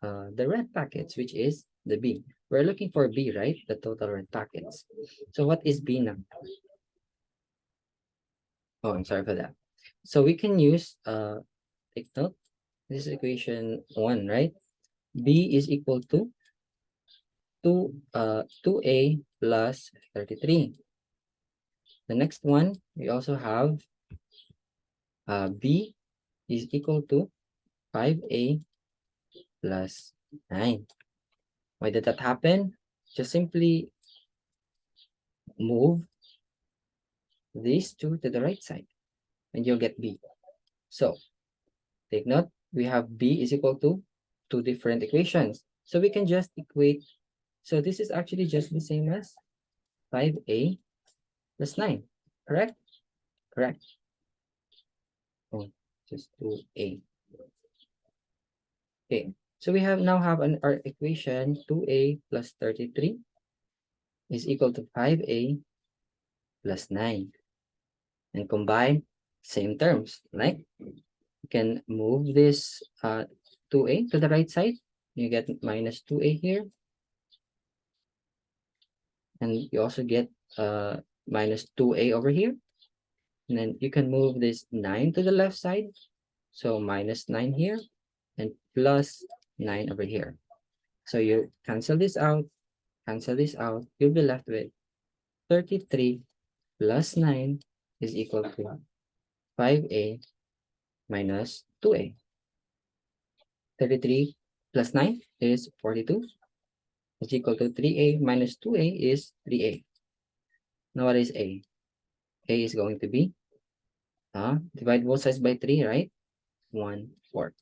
the red packets, which is the B. We're looking for B, right? The total red packets. So what is B now? Oh, I'm sorry for that. So we can use, take note, this is equation 1, right? B is equal to 2A plus 33. The next one, we also have B is equal to 5A plus 9. Why did that happen? Just simply move these two to the right side and you'll get B. So take note, we have B is equal to 2 different equations. So we can just equate. So this is actually just the same as 5A plus 9, correct? Correct. Oh, just 2A. Okay, so we now have our equation 2A plus 33 is equal to 5A plus 9. And combine same terms, like you can move this 2A to the right side. You get minus 2A here. And you also get minus 2A over here. And then you can move this 9 to the left side. So minus 9 here and plus 9 over here. So you cancel this out, you'll be left with 33 plus 9 is equal to 5A minus 2A. 33 plus 9 is 42. Is equal to 3A minus 2A is 3A. Now what is A? A is going to be, divide both sides by 3, right? 1/4.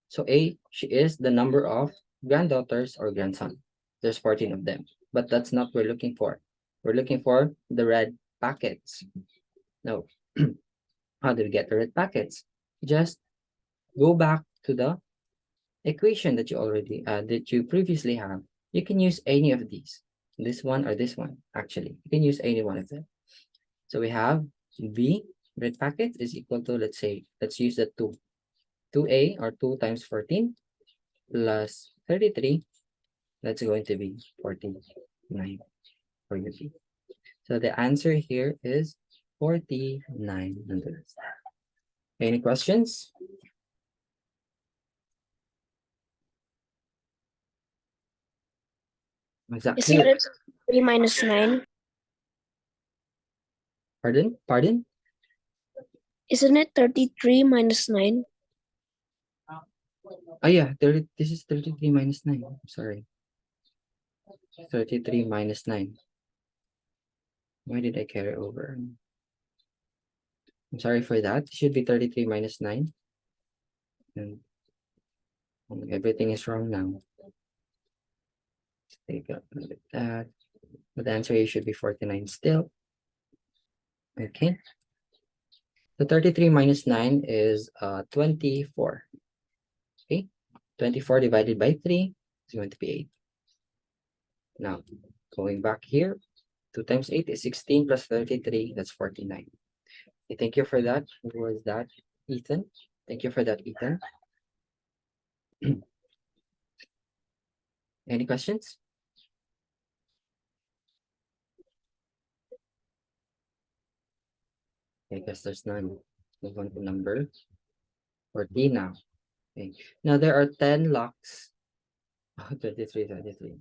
So A, she is the number of granddaughters or grandson. There's 14 of them, but that's not what we're looking for. We're looking for the red packets. Now, how do we get the red packets? Just go back to the equation that you previously have. You can use any of these, this one or this one. Actually, you can use any one of them. So we have B red packet is equal to, let's use the 2A or 2 times 14 plus 33. That's going to be 49 for your B. So the answer here is 49 nonetheless. Any questions? Exactly. Isn't it 3 minus 9? Pardon? Isn't it 33 minus 9? Oh yeah, this is 33 minus 9. Sorry. 33 minus 9. Why did I carry over? I'm sorry for that. It should be 33 minus 9. And everything is wrong now. Let's take a look at that. But the answer here should be 49 still. Okay. So 33 minus 9 is 24. Okay. 24 divided by 3 is going to be 8. Now, going back here, 2 times 8 is 16 plus 33, that's 49. Okay, thank you for that. Who was that? Ethan. Thank you for that, Ethan. Any questions? I guess there's none. Move on to number 14 now. Okay. Now there are 10 locks. Oh, 23, 23.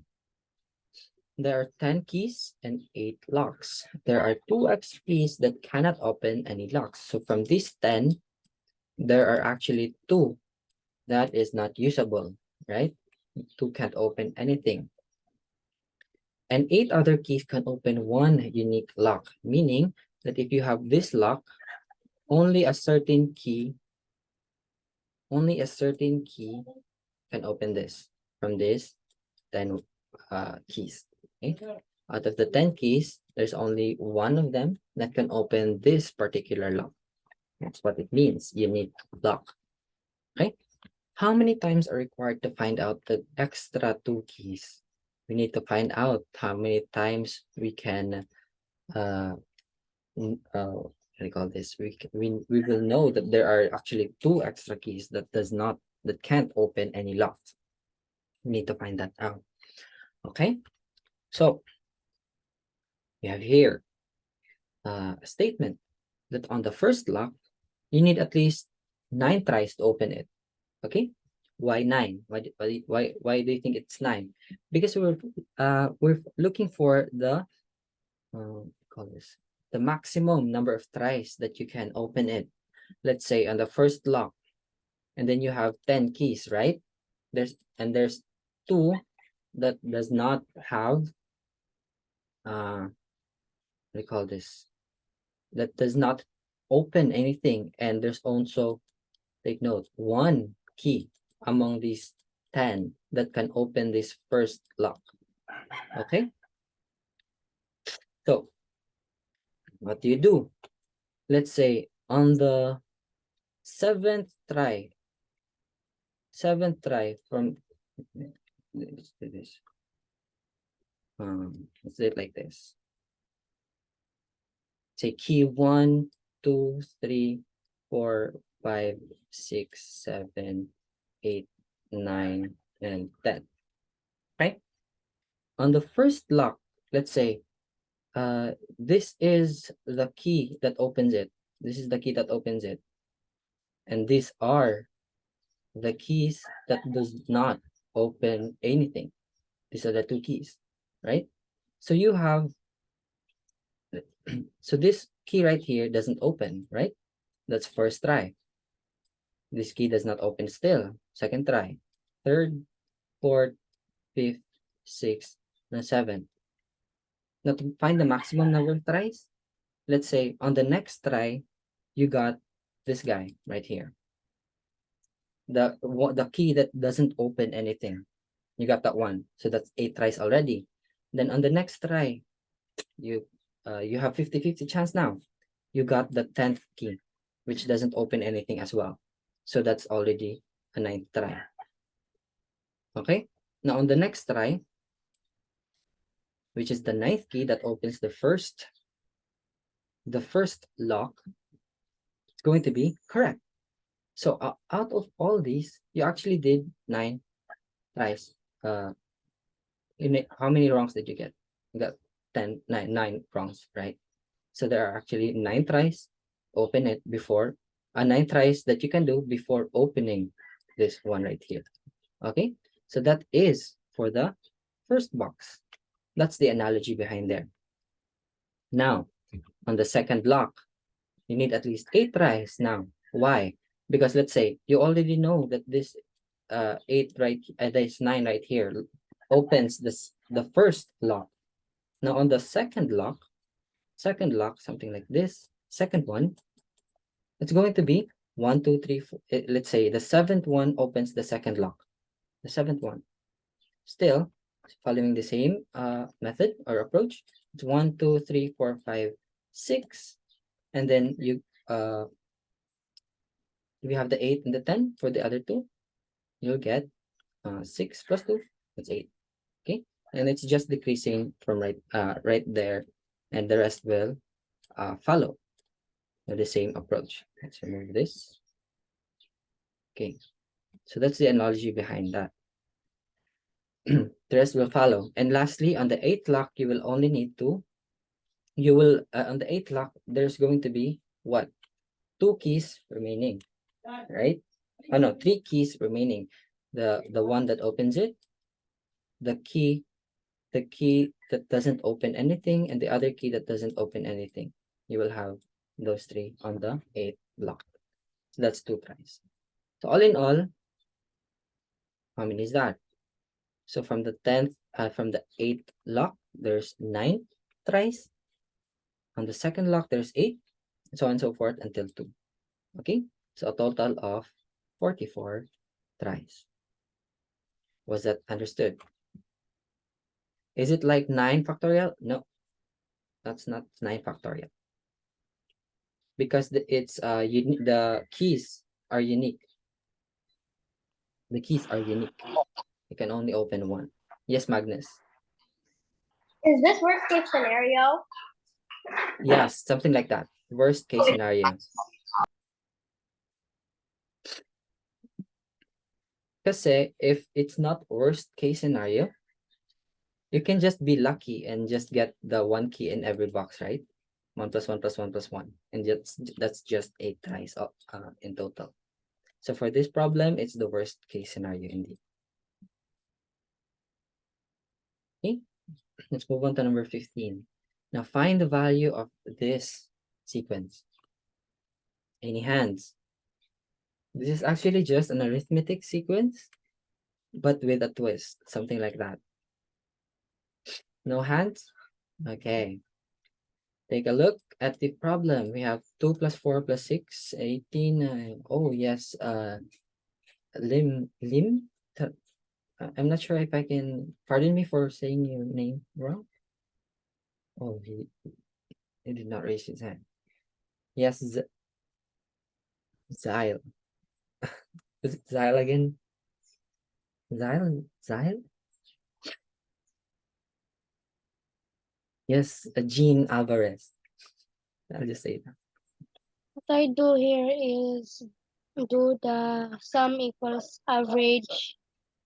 There are 10 keys and 8 locks. There are 2 extra keys that cannot open any locks. So from these 10, there are actually 2 that is not usable, right? 2 can't open anything. And 8 other keys can open one unique lock, meaning that if you have this lock, only a certain key can open this from this 10 keys. Okay? Out of the 10 keys, there's only one of them that can open this particular lock. That's what it means, unique lock. Okay? How many times are required to find out the extra 2 keys? We need to find out how many times we can what do you call this? We will know that there are actually 2 extra keys that can't open any locks. We need to find that out. Okay, so we have here a statement that on the first lock you need at least 9 tries to open it. Okay, why 9? Why do you think it's 9? Because we're looking for the call this the maximum number of tries that you can open it. Let's say on the first lock, and then you have 10 keys, right? There's 2 that does not have what do you call this? That does not open anything, and there's also, take note, 1 key among these 10 that can open this first lock. Okay, so what do you do? Let's say on the seventh try from, let's do this. Let's do it like this. Say key 1, 2, 3, 4, 5, 6, 7, 8, 9, and 10. Right? On the first lock, let's say this is the key that opens it. This is the key that opens it. And these are the keys that does not open anything. These are the 2 keys, right? So you have, so this key right here doesn't open, right? That's first try. This key does not open still, second try, third, fourth, fifth, sixth, and seventh. Now to find the maximum number of tries, let's say on the next try, you got this guy right here. The key that doesn't open anything. You got that one. So that's 8 tries already. Then on the next try, you have 50-50 chance now. You got the 10th key, which doesn't open anything as well. So that's already a 9th try. Okay. Now on the next try, which is the 9th key that opens the first lock, it's going to be correct. So out of all these, you actually did 9 tries. How many wrongs did you get? You got 9 wrongs, right? So there are actually 9 tries. Open it before 9 tries that you can do before opening this one right here. Okay, so that is for the first box. That's the analogy behind there. Now, on the second lock, you need at least 8 tries now. Why? Because let's say you already know that this 8 right, this 9 right here opens the first lock. Now on the second lock, something like this, second one, it's going to be 1, 2, 3, 4. Let's say the 7th one opens the second lock. The 7th one. Still, following the same method or approach, it's 1, 2, 3, 4, 5, 6. And then if you have the 8 and the 10 for the other 2, you'll get 6 plus 2, that's 8. Okay, and it's just decreasing from right there, and the rest will follow the same approach. Let's remove this. Okay, so that's the analogy behind that. The rest will follow. And lastly, on the 8th lock, you will only need to, on the 8th lock, there's going to be what? 2 keys remaining, right? Oh no, 3 keys remaining. The one that opens it, the key that doesn't open anything, and the other key that doesn't open anything. You will have those 3 on the 8th lock. So that's 2 tries. So all in all, how many is that? So from the 8th lock, there's 9 tries. On the second lock, there's 8, so on and so forth until 2. Okay, so a total of 44 tries. Was that understood? Is it like 9 factorial? No, that's not 9 factorial. Because the keys are unique. The keys are unique. You can only open one. Yes, Magnus. Is this worst case scenario? Yes, something like that. Worst case scenario. Kasi if it's not worst case scenario, you can just be lucky and just get the 1 key in every box, right? 1 plus 1 plus 1 plus 1. And that's just 8 tries in total. So for this problem, it's the worst case scenario indeed. Okay, let's move on to number 15. Now find the value of this sequence. Any hands? This is actually just an arithmetic sequence, but with a twist, something like that. No hands? Okay. Take a look at the problem. We have 2 plus 4 plus 6, 18. Oh, yes. Lim. I'm not sure if I can, pardon me for saying your name wrong. Oh, he did not raise his hand. Yes, Zyle. Is it Zyle again? Zyle? Yes, Jean Alvarez. I'll just say that. What I do here is do the sum equals average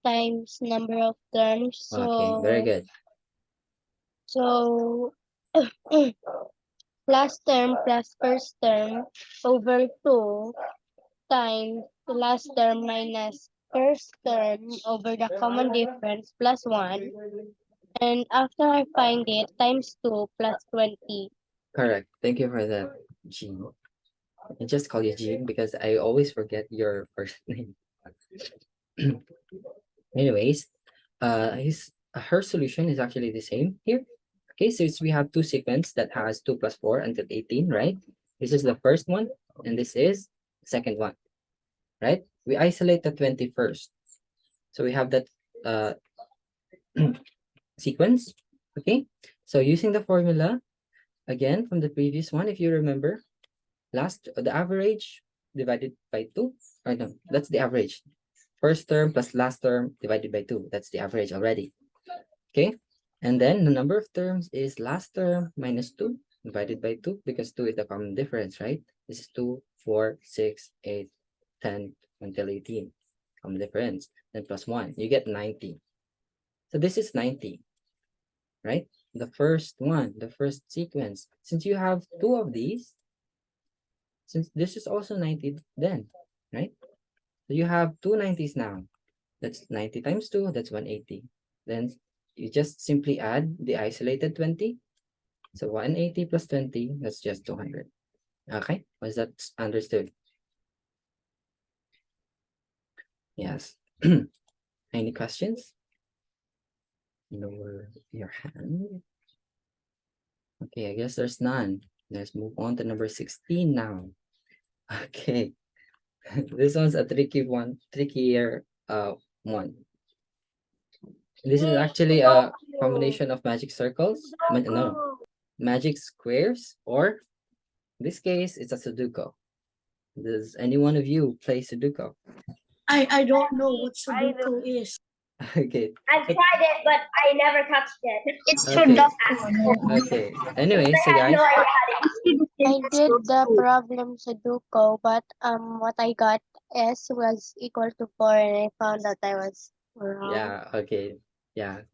times number of terms. Okay, very good. So last term plus first term over 2 times the last term minus first term over the common difference plus 1. And after I find it, times 2 plus 20. Correct. Thank you for that, Jean. I just call you Jean because I always forget your first name. Anyways, her solution is actually the same here. Okay, so we have 2 sequence that has 2 plus 4 until 18, right? This is the first one, and this is the second one, right? We isolate the 21st. So we have that sequence, okay? So using the formula, again, from the previous one, if you remember, the average divided by 2, or no, that's the average. First term plus last term divided by 2, that's the average already, okay? And then the number of terms is last term minus 2 divided by 2 because 2 is the common difference, right? This is 2, 4, 6, 8, 10 until 18. Common difference. Then plus 1. You get 90. So this is 90, right? The first one, the first sequence. Since you have 2 of these, since this is also 90 then, right? So you have 2 90s now. That's 90 times 2, that's 180. Then you just simply add the isolated 20. So 180 plus 20, that's just 200. Okay, was that understood? Yes. Any questions? Lower your hand. Okay, I guess there's none. Let's move on to number 16 now. Okay. This one's a trickier one. This is actually a combination of magic circles, magic squares, or in this case, it's a Sudoku. Does any one of you play Sudoku? I don't know what I do. Sudoku is. Okay. I've tried it, but I never touched it. It's Okay. Sudoku. Okay. Anyway, I so have guys, no idea how to use it. I did the problem Sudoku, but what I got S was equal to 4, and I found out I was wrong. yeah, okay. Yeah.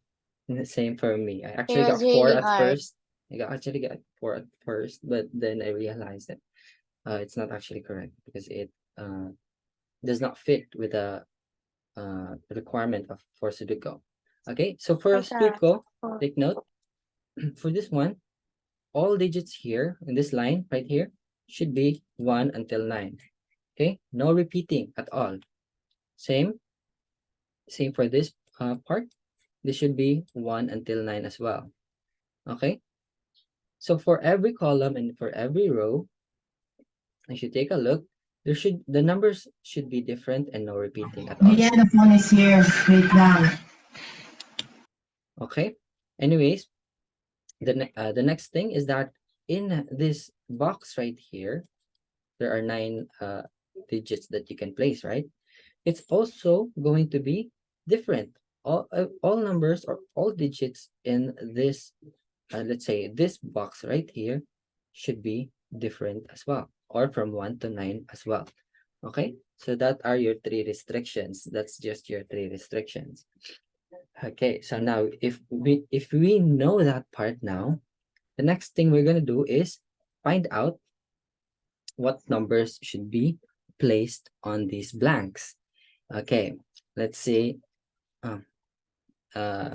Same for me. I It actually was got 4 really at hard. first. Actually got 4 at first, but then I realized that it's not actually correct because it does not fit with the requirement of for Sudoku. Okay, so for Like Sudoku, oh, take note for this one, all digits here in this line right here should be 1 until 9. Okay, no repeating at all. Same for this part. This should be 1 until 9 as well. Okay, so for every column and for every row, if you take a look, the numbers should be different and no repeating at all. Yeah, the phone is here. Wait down. Okay. Anyways, the next thing is that in this box right here, there are 9 digits that you can place, right? It's also going to be different. All numbers or all digits in this, let's say this box right here, should be different as well, or from 1 to 9 as well. Okay, so that are your 3 restrictions. That's just your 3 restrictions. Okay, so now if we know that part now, the next thing we're gonna do is find out what numbers should be placed on these blanks. Okay, let's see. Um, uh,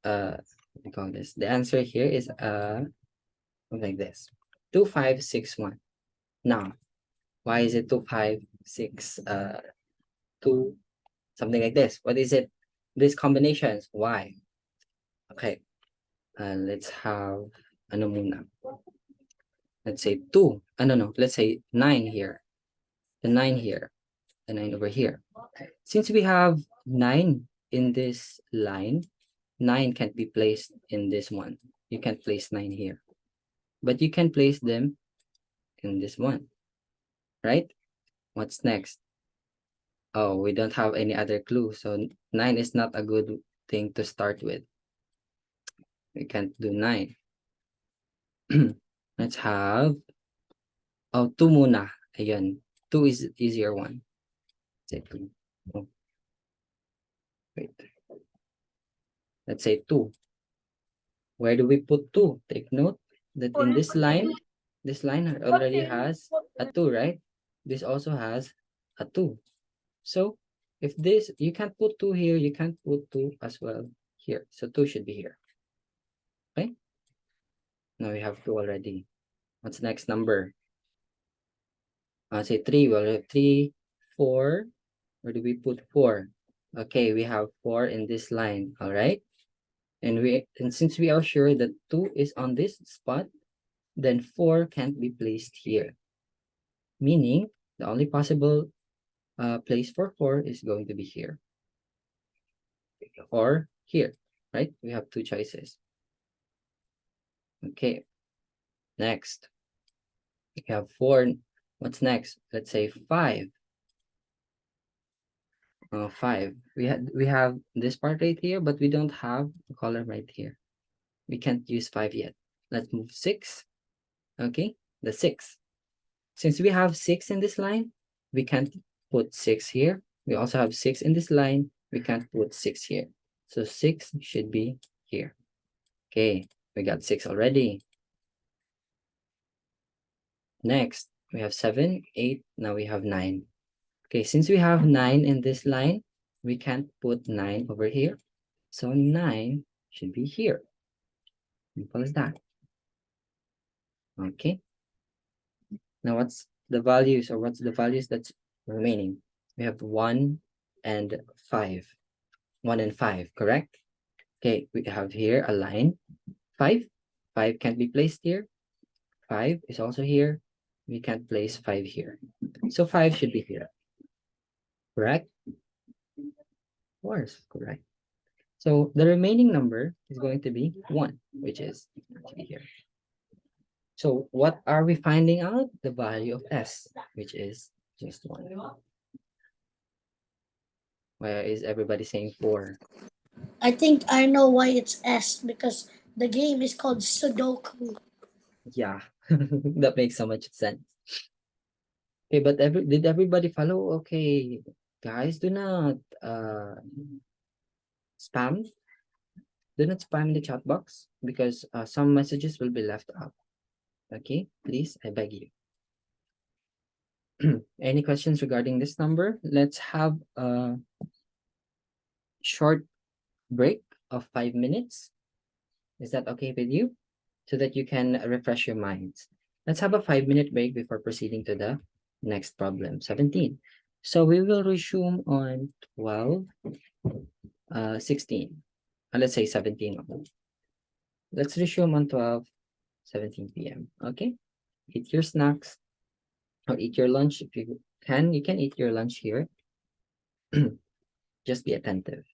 what do you call this? The answer here is like this: 2561. Now, why is it 256? 2 something like this. What is it? These combinations. Why? Okay. Let's have ano muna. Let's say 2. No. Let's say 9 here. The 9 here. The 9 over here. Since we have 9 in this line, 9 can't be placed in this one. You can't place 9 here. But you can place them in this one. Right? What's next? Oh, we don't have any other clue. So 9 is not a good thing to start with. We can't do 9. Let's have 2 muna. Ayun. 2 is easier one. Say 2. Oh. Wait. Let's say 2. Where do we put 2? Take note that in this line already has a 2, right? This also has a 2. So if this, you can't put 2 here, you can't put 2 as well here. So 2 should be here. Okay? Now we have 2 already. What's the next number? Say 3. Well, we have 3, 4. Where do we put 4? Okay, we have 4 in this line. All right. And since we are sure that 2 is on this spot, then 4 can't be placed here. Meaning, the only possible place for 4 is going to be here. Or here, right? We have 2 choices. Okay. Next. We have 4. What's next? Let's say 5. 5. We have this part right here, but we don't have the column right here. We can't use 5 yet. Let's move 6. Okay, the 6. Since we have 6 in this line, we can't put 6 here. We also have 6 in this line. We can't put 6 here. So 6 should be here. Okay, we got 6 already. Next, we have 7, 8. Now we have 9. Okay, since we have 9 in this line, we can't put 9 over here. So 9 should be here. Simple as that. Okay. Now what's the values that's remaining? We have 1 and 5. 1 and 5, correct? Okay, we have here a line. 5. 5 can't be placed here. 5 is also here. We can't place 5 here. So 5 should be here. Correct? Of course, correct. So the remaining number is going to be 1, which is actually here. So what are we finding out? The value of S, which is just 1. Why is everybody saying 4? I think I know why it's S because the game is called Sudoku. Yeah, that makes so much sense. Okay, but did everybody follow? Okay, guys, do not spam. Do not spam the chat box because some messages will be left out. Okay, please, I beg you. Any questions regarding this number? Let's have a short break of 5 minutes. Is that okay with you? So that you can refresh your minds. Let's have a 5-minute break before proceeding to the next problem, 17. So we will resume on 12, 16. Let's say 17. Let's resume on 12, 17 p.m. Okay? Eat your snacks or eat your lunch if you can. You can eat your lunch here. Just be attentive.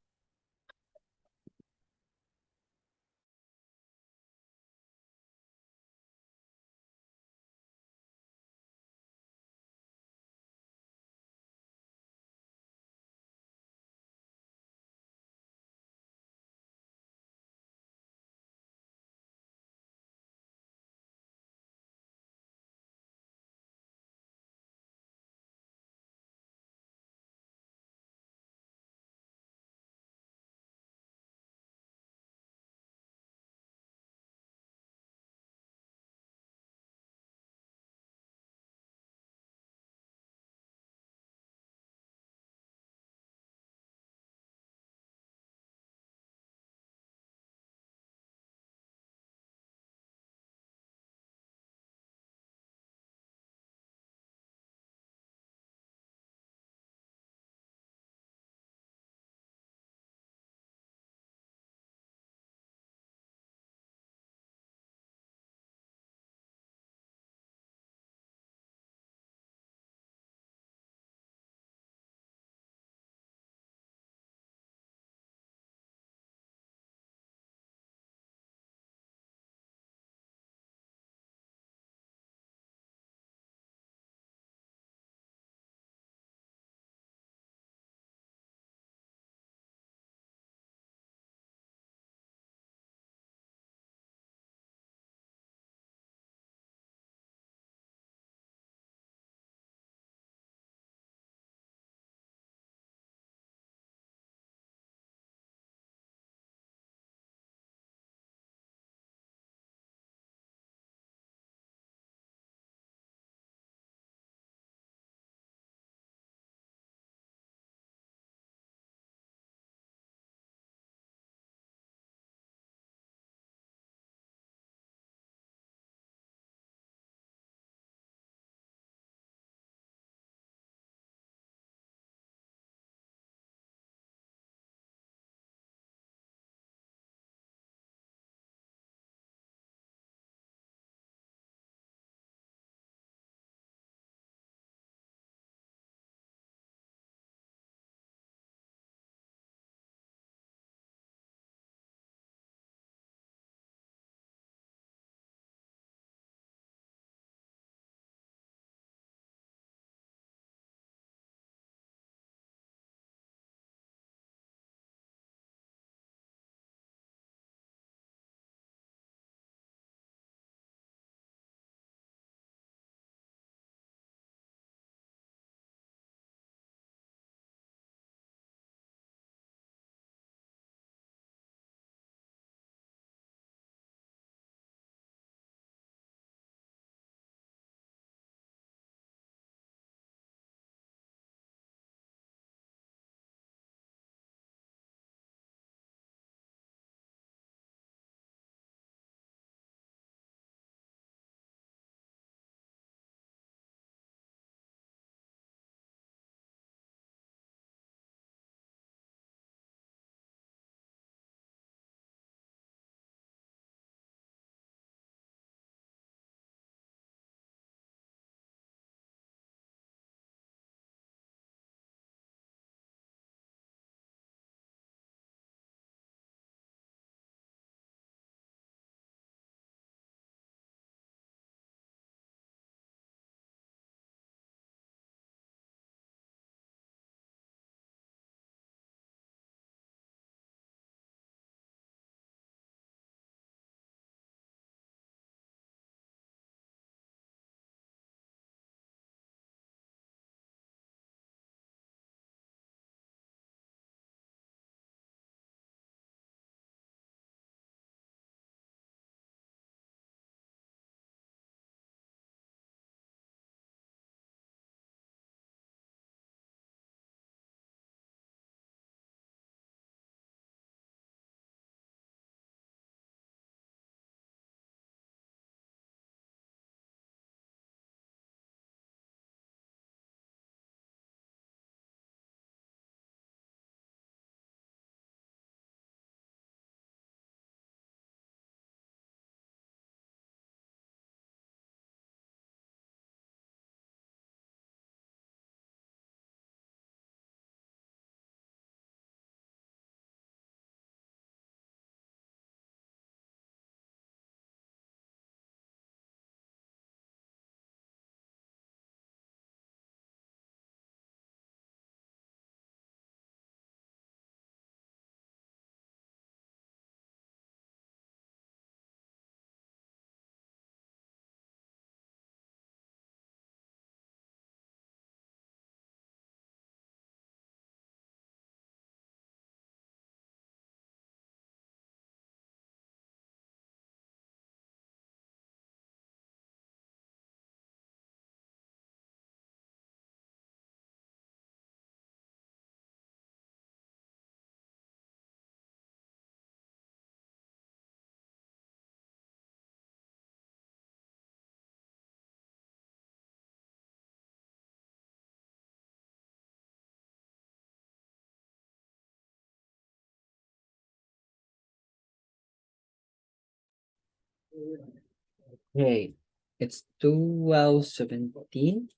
Okay, it's 12:17.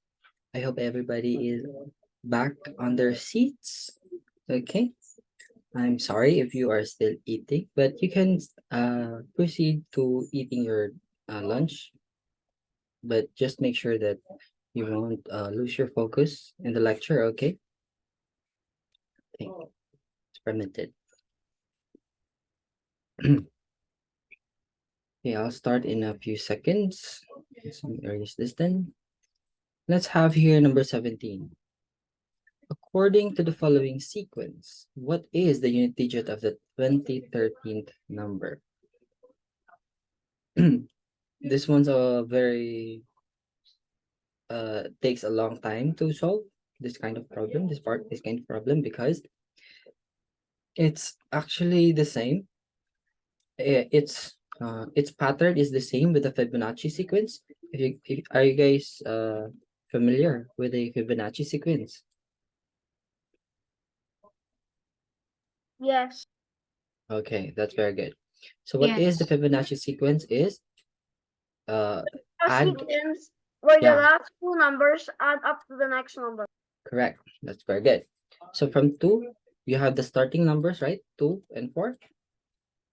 I hope everybody is back on their seats. Okay, I'm sorry if you are still eating, but you can proceed to eating your lunch, but just make sure that you won't lose your focus in the lecture, okay? Okay, it's permitted. Okay, I'll start in a few seconds. Let me erase this then. Let's have here number 17. According to the following sequence, what is the unit digit of the 2013th number? This one's a very takes a long time to solve this kind of problem, this kind of problem, because it's actually the same. Its pattern is the same with the Fibonacci sequence. Are you guys familiar with the Fibonacci sequence? Yes. Okay, that's very good. So what is the Fibonacci sequence is A add sequence where the yeah, last two numbers add up to the next number. correct. That's very good. So from 2, you have the starting numbers, right? 2 and 4.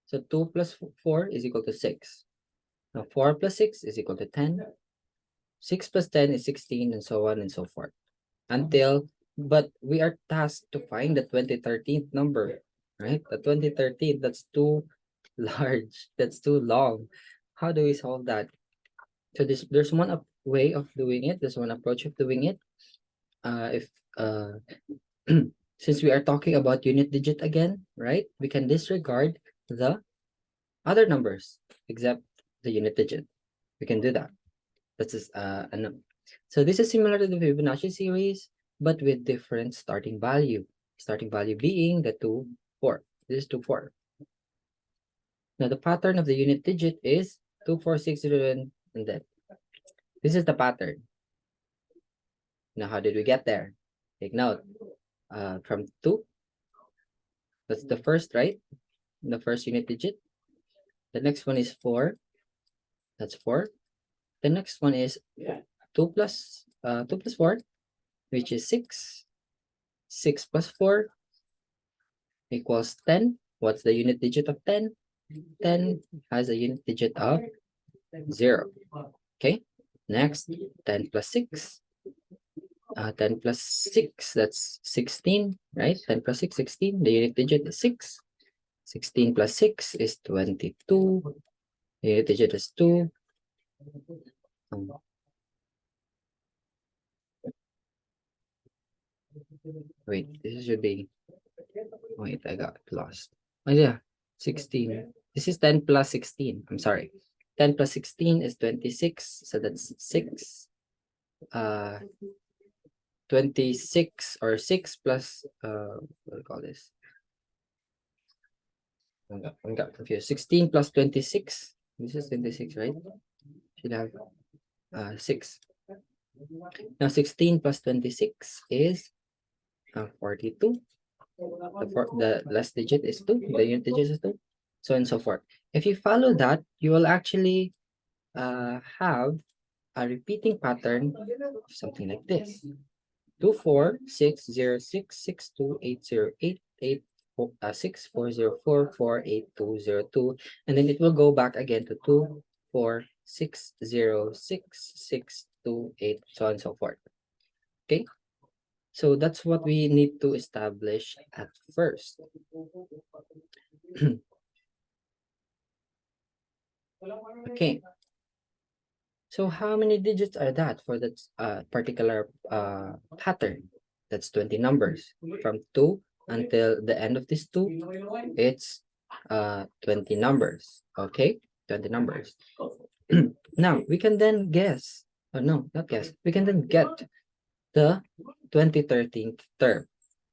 So 2 plus 4 is equal to 6. Now 4 plus 6 is equal to 10. 6 plus 10 is 16, and so on and so forth. But we are tasked to find the 2013th number, right? The 2013, that's too large. That's too long. How do we solve that? So there's one way of doing it. There's one approach of doing it. If since we are talking about unit digit again, right? We can disregard the other numbers except the unit digit. We can do that. That's just so this is similar to the Fibonacci series, but with different starting value. Starting value being the 2, 4. This is 2, 4. Now the pattern of the unit digit is 2, 4, 6, 0, and then this is the pattern. Now how did we get there? Take note. From 2, that's the first, right? The first unit digit. The next one is 4. That's 4. The next one is 2 plus 4, which is 6. 6 plus 4 equals 10. What's the unit digit of 10? 10 has a unit digit of 0. Okay, next 10 plus 6. 10 plus 6, that's 16, right? 10 plus 6, 16. The unit digit is 6. 16 plus 6 is 22. The unit digit is 2. Wait, this should be. Wait, I got lost. Oh yeah, 16. This is 10 plus 16. I'm sorry. 10 plus 16 is 26. So that's 6. 26 or 6 plus what do you call this? I got confused. 16 plus 26. This is 26, right? Should have 6. Now 16 plus 26 is 42. The last digit is 2. The unit digit is 2. So on and so forth. If you follow that, you will actually have a repeating pattern of something like this. 2, 4, 6, 0, 6, 6, 2, 8, 0, 8, 8, 6, 4, 0, 4, 4, 8, 2, 0, 2. And then it will go back again to 2, 4, 6, 0, 6, 6, 2, 8, so on and so forth. Okay? So that's what we need to establish at first. Okay. So how many digits are that for that particular pattern? That's 20 numbers. From 2 until the end of this 2, it's 20 numbers. Okay, 20 numbers. Now we can then guess, or no, not guess. We can then get the 2013th term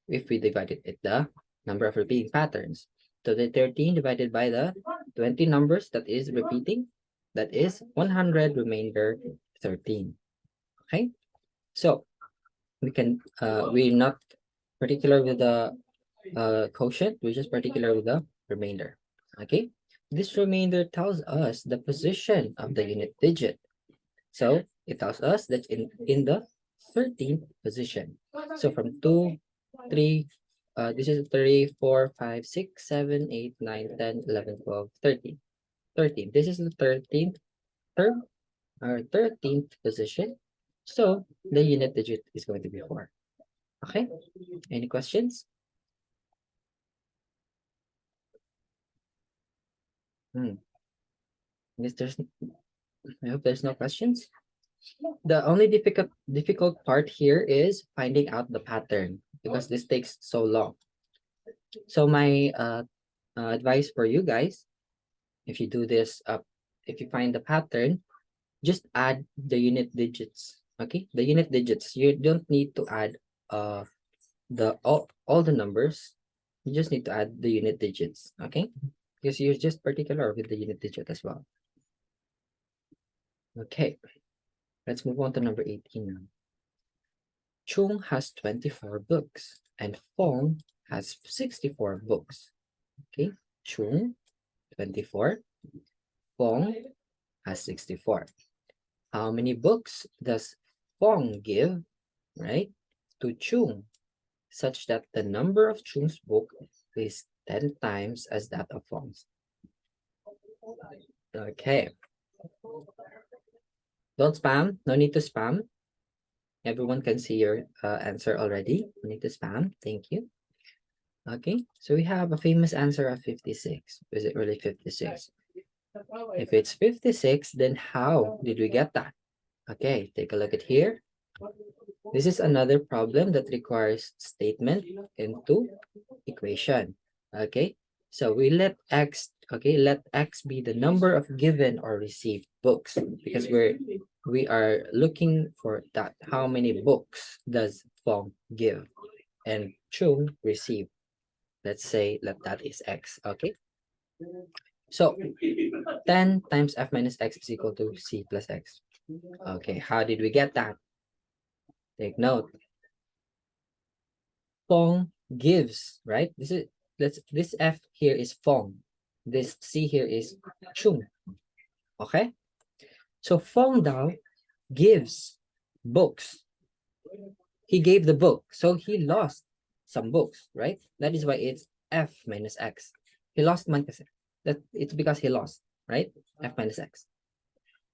if we divided it the number of repeating patterns. So the 13 divided by the 20 numbers that is repeating, that is 100 remainder 13. Okay, so we can we're not particular with the quotient, we're just particular with the remainder. Okay, this remainder tells us the position of the unit digit. So it tells us that in the 13th position. So from 2, 3, this is 3, 4, 5, 6, 7, 8, 9, 10, 11, 12, 13. 13. This is the 13th term, or 13th position. So the unit digit is going to be 4. Okay, any questions? I guess I hope there's no questions. The only difficult part here is finding out the pattern because this takes so long. So my advice for you guys, if you do this if you find the pattern, just add the unit digits. Okay, the unit digits. You don't need to add all the numbers. You just need to add the unit digits. Okay, because you're just particular with the unit digit as well. Okay, let's move on to number 18 now. Chung has 24 books and Fong has 64 books. Okay, Chung 24, Fong has 64. How many books does Fong give, right, to Chung, such that the number of Chung's book is 10 times as that of Fong's? Okay. Don't spam. No need to spam. Everyone can see your answer already. No need to spam. Thank you. Okay, so we have a famous answer of 56. Is it really 56? If it's 56, then how did we get that? Okay, take a look at here. This is another problem that requires statement into equation. Okay, so we let x, let x be the number of given or received books, because we are looking for that. How many books does Fong give and Chung receive? Let's say that is x. Okay, so 10 times f minus x is equal to c plus x. Okay, how did we get that? Take note. Fong gives, right? This f here is Fong. This c here is Chung. Okay? So Fong Dao gives books. He gave the book, so he lost some books, right? That is why it's f minus x. He lost minus x. That it's because he lost, right? F minus x.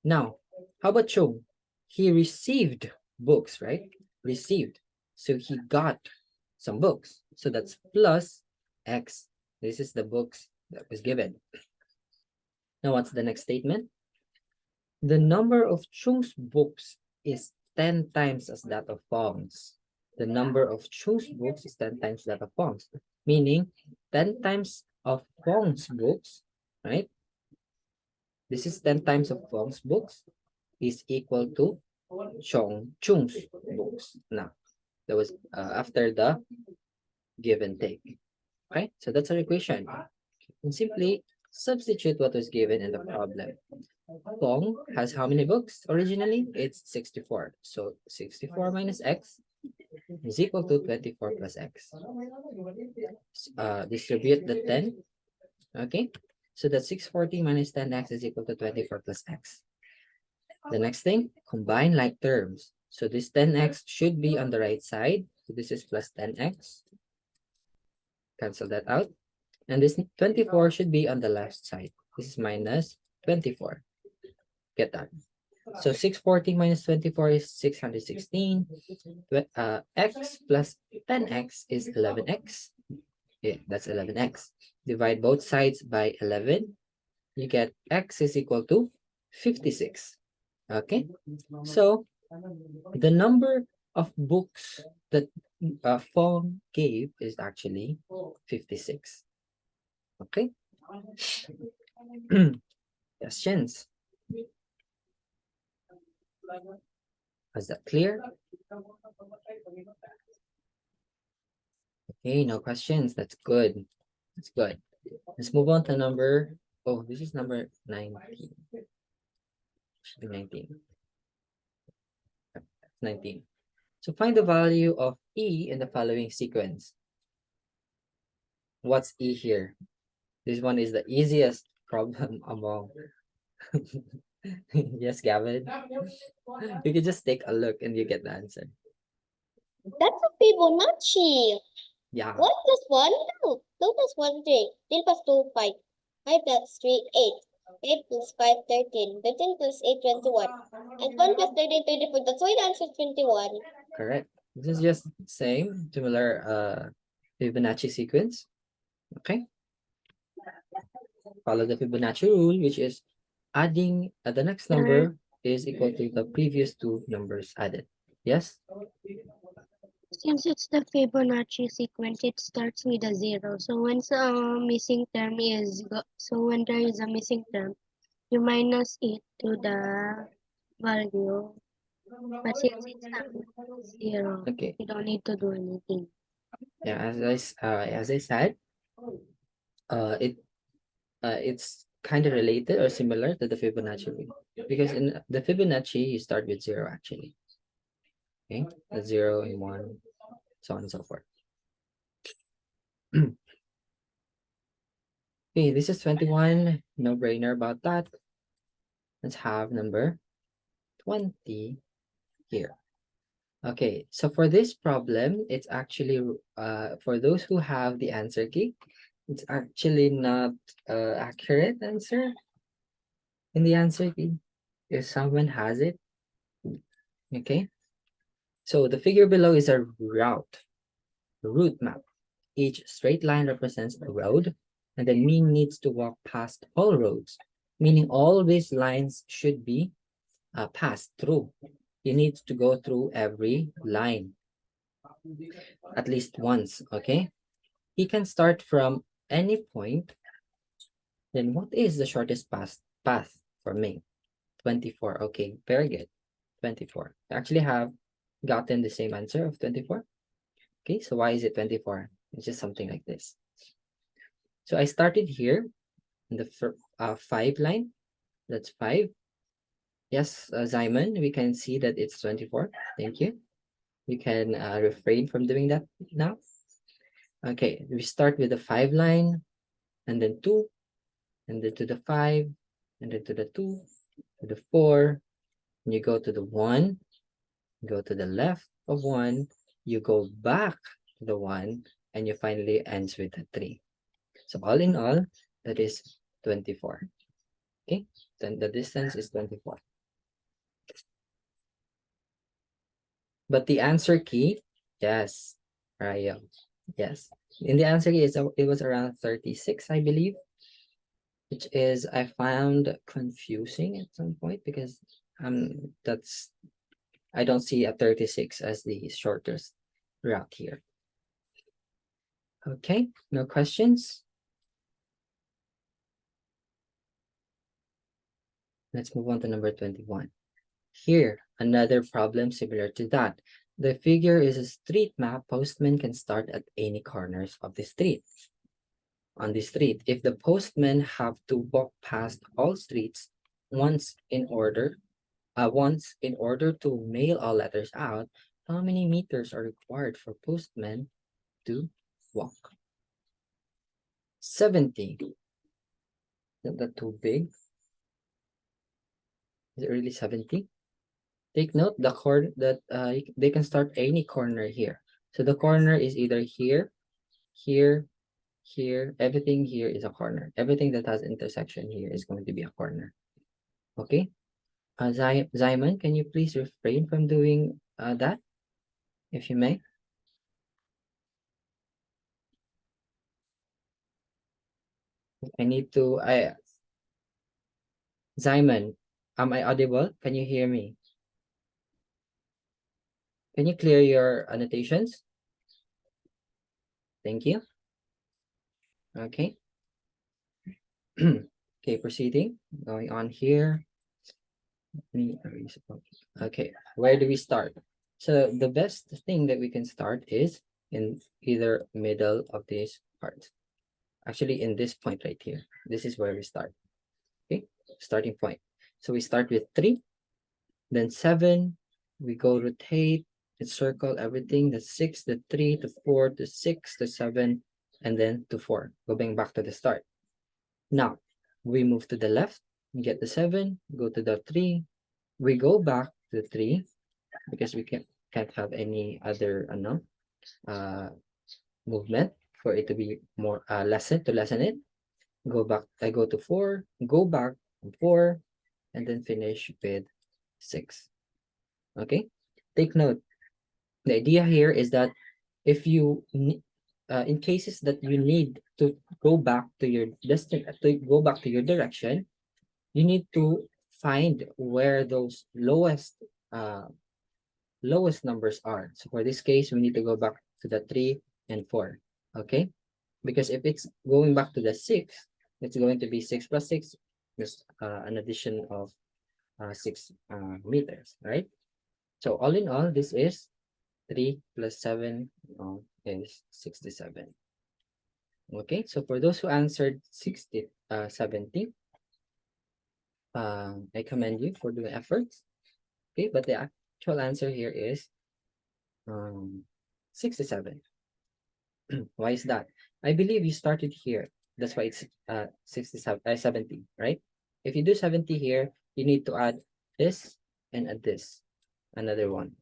Now, how about Chung? He received books, right? Received. So he got some books. So that's plus x. This is the books that was given. Now, what's the next statement? The number of Chung's books is 10 times as that of Fong's. The number of Chung's books is 10 times that of Fong's, meaning 10 times of Fong's books, right? This is 10 times of Fong's books is equal to Chung's books. Now, that was after the give and take. Okay, so that's our equation. And simply substitute what was given in the problem. Fong has how many books originally? It's 64. So 64 minus x is equal to 24 plus x. Distribute the 10. Okay, so that's 640 minus 10x is equal to 24 plus x. The next thing, combine like terms. So this 10x should be on the right side. So this is plus 10x. Cancel that out. And this 24 should be on the left side. This is minus 24. Get that. So 640 minus 24 is 616. X plus 10x is 11x. Yeah, that's 11x. Divide both sides by 11. You get x is equal to 56. Okay, so the number of books that Fong gave is actually 56. Okay. Questions? Is that clear? Okay, no questions. That's good. That's good. Let's move on to number. Oh, this is number 19. Should be 19. 19. So find the value of E in the following sequence. What's E here? This one is the easiest problem among. Yes, Gavin. You can just take a look and you get the answer. That's a Fibonacci. Yeah. 1 plus 1, 2. 2 plus 1, 3. 3 plus 2, 5. 5 plus 3, 8. 8 plus 5, 13. 13 plus 8, 21. And 1 plus 13, 24. That's why the answer is 21. Correct. This is just same, similar Fibonacci sequence. Okay. Follow the Fibonacci rule, which is adding the next number is equal to the previous two numbers added. Yes? Since it's the Fibonacci sequence, it starts with a 0. So when when there is a missing term, you minus it to the value. But since it's not 0, Okay. you don't need to do anything. Yeah, as I said, it's kind of related or similar to the Fibonacci rule, because in the Fibonacci you start with 0 actually. Okay, a 0 and 1, so on and so forth. Okay, this is 21, no brainer about that. Let's have number 20 here. Okay, so for this problem, it's actually for those who have the answer key, it's actually not accurate answer in the answer key if someone has it. Okay, so the figure below is a route map. Each straight line represents a road, and the mean needs to walk past all roads, meaning all these lines should be passed through. You need to go through every line at least once, okay? He can start from any point. Then what is the shortest path for me? 24. Okay, very good. 24. I actually have gotten the same answer of 24. Okay, so why is it 24? It's just something like this. So I started here in the 5 line. That's 5. Yes, Simon, we can see that it's 24. Thank you. You can refrain from doing that now. Okay, we start with the 5 line, and then 2, and then to the 5, and then to the 2, to the 4, and you go to the 1, go to the left of 1, you go back to the 1, and you finally ends with the 3. So all in all, that is 24. Okay, then the distance is 24. But the answer key, yes, Raya, yes. In the answer key, it was around 36, I believe, which is I found confusing at some point because I don't see a 36 as the shortest route here. Okay, no questions? Let's move on to number 21. Here, another problem similar to that. The figure is a street map. Postman can start at any corners of the street. On the street, if the postman have to walk past all streets once in order to mail all letters out, how many meters are required for postmen to walk? 70. Isn't that too big? Is it really 70? Take note that they can start any corner here. So the corner is either here, here, here. Everything here is a corner. Everything that has intersection here is going to be a corner. Okay. Simon, can you please refrain from doing that, if you may? Simon, am I audible? Can you hear me? Can you clear your annotations? Thank you. Okay. Okay, proceeding. Going on here. Okay, where do we start? So the best thing that we can start is in either middle of this part. Actually, in this point right here. This is where we start. Okay, starting point. So we start with 3, then 7. We go rotate, circle everything. The 6, the 3, the 4, the 6, the 7, and then to 4. Going back to the start. Now, We move to the left, we get the 7, go to the 3, we go back to 3 because we can't have any other movement for it to be more lessen it. Go back, I go to 4, go back to 4, and then finish with 6. Okay, take note. The idea here is that if you in cases that you need to go back to your direction, you need to find where those lowest numbers are. So for this case, we need to go back to the 3 and 4. Okay, because if it's going back to the 6, it's going to be 6 plus 6, just an addition of 6 meters, right? So all in all, this is 3 plus 7 is 67. Okay, so for those who answered 70, I commend you for doing efforts. Okay, but the actual answer here is 67. Why is that? I believe you started here. That's why it's 70, right? If you do 70 here, you need to add this and add this, another one,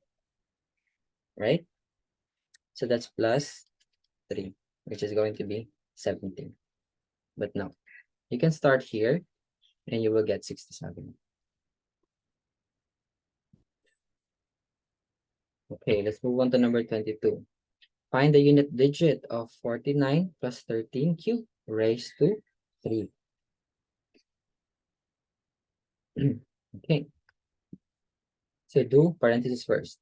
right? So that's plus 3, which is going to be 17. But no, you can start here and you will get 67. Okay, let's move on to number 22. Find the unit digit of 49 plus 13 cubed raised to 3. Okay. So do parentheses first.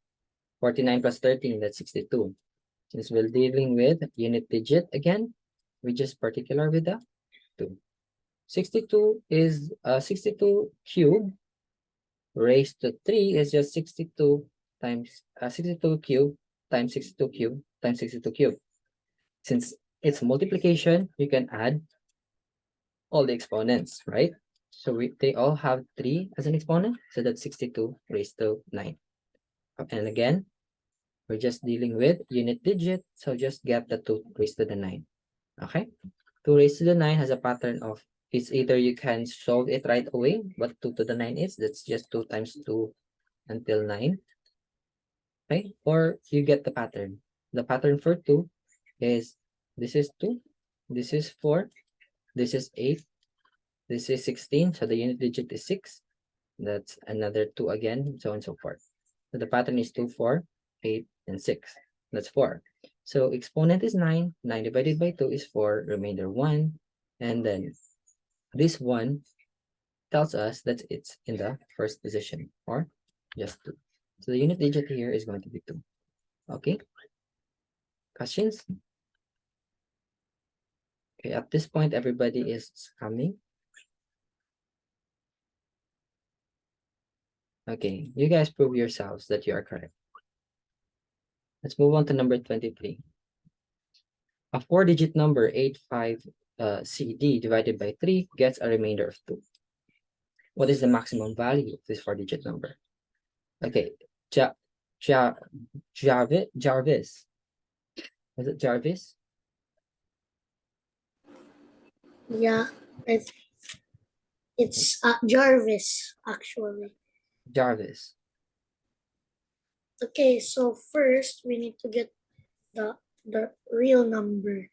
49 plus 13, that's 62. Since we're dealing with unit digit again, we just particular with the 2. 62 is 62 cubed raised to 3 is just 62 times 62 cubed times 62 cubed times 62 cubed. Since it's multiplication, you can add all the exponents, right? So they all have 3 as an exponent, so that's 62 raised to 9. And again, we're just dealing with unit digit, so just get the 2 raised to the 9. Okay? 2 raised to the 9 has a pattern of, it's either you can solve it right away, what 2 to the 9 is, that's just 2 times 2 until 9. Okay? Or you get the pattern. The pattern for 2 is, this is 2, this is 4, this is 8, this is 16, so the unit digit is 6. That's another 2 again, so on and so forth. So the pattern is 2, 4, 8, and 6. That's 4. So exponent is 9. 9 divided by 2 is 4. Remainder 1. And then this 1 tells us that it's in the first position, or just 2. So the unit digit here is going to be 2. Okay? Questions? Okay, at this point, everybody is coming. Okay, you guys prove yourselves that you are correct. Let's move on to number 23. A 4-digit number 85 CD divided by 3 gets a remainder of 2. What is the maximum value of this 4-digit number? Okay, Jarvis. Was it Jarvis? Yeah, it's Jarvis, actually. Jarvis. Okay, so first we need to get the real number.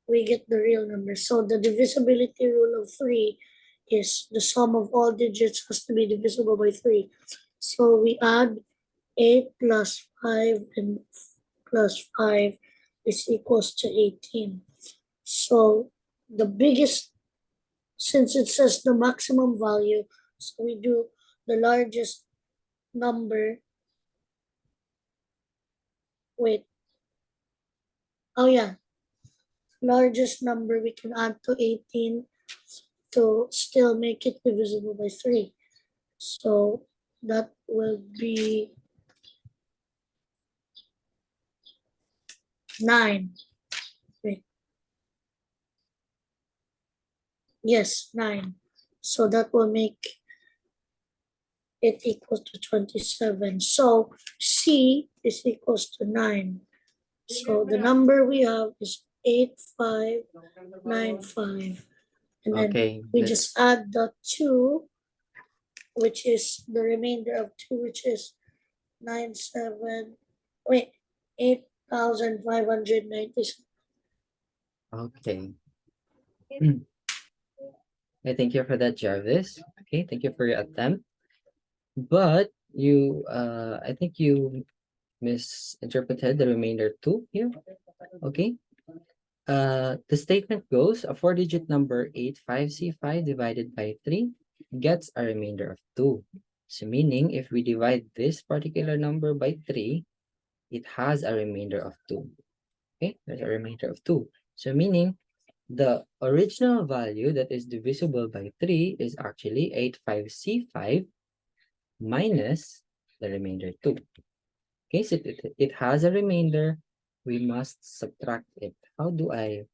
We get the real number. So the divisibility rule of 3 is the sum of all digits has to be divisible by 3. So we add 8 plus 5 and plus 5 is equals to 18. So the biggest, since it says the maximum value, so we do the largest number. Wait. Oh yeah. Largest number we can add to 18 to still make it divisible by 3. So that will be 9. Wait. Yes, 9. So that will make it equal to 27. So C is equals to 9. So the number we have is 8595. And then Okay. we just add the 2, which is the remainder of 2, which is 8,590. Okay. I thank you for that, Jarvis. Okay, thank you for your attempt. But you, I think you misinterpreted the remainder 2 here. Okay. The statement goes, a 4-digit number 85C5 divided by 3 gets a remainder of 2. So meaning if we divide this particular number by 3, it has a remainder of 2. Okay, there's a remainder of 2. So meaning the original value that is divisible by 3 is actually 85C5 minus the remainder 2. Okay, so it has a remainder, we must subtract it. How do I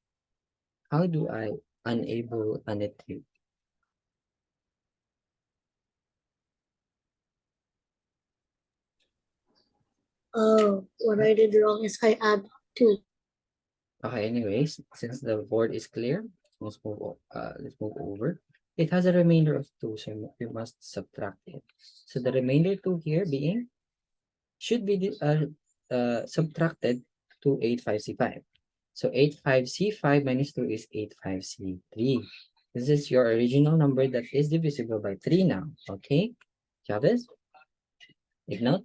unable annotate? Oh, what I did wrong is I add 2. Okay, anyways, since the board is clear, let's move over. It has a remainder of 2, so we must subtract it. So the remainder 2 here being should be subtracted to 85C5. So 85C5 minus 2 is 85C3. This is your original number that is divisible by 3 now. Okay, Chavez? Take note.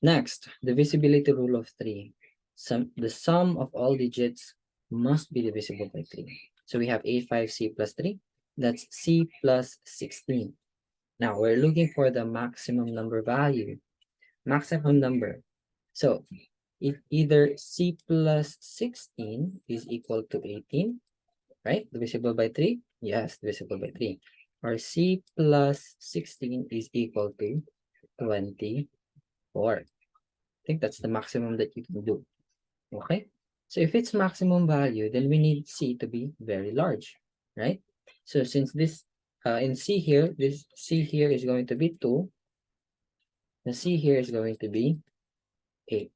Next, divisibility rule of 3. The sum of all digits must be divisible by 3. So we have A5C plus 3. That's C plus 16. Now we're looking for the maximum number value. Maximum number. So if either C plus 16 is equal to 18, right? Divisible by 3? Yes, divisible by 3. Or C plus 16 is equal to 24. I think that's the maximum that you can do. Okay? So if it's maximum value, then we need C to be very large, right? So since this in C here, this C here is going to be 2. The C here is going to be 8.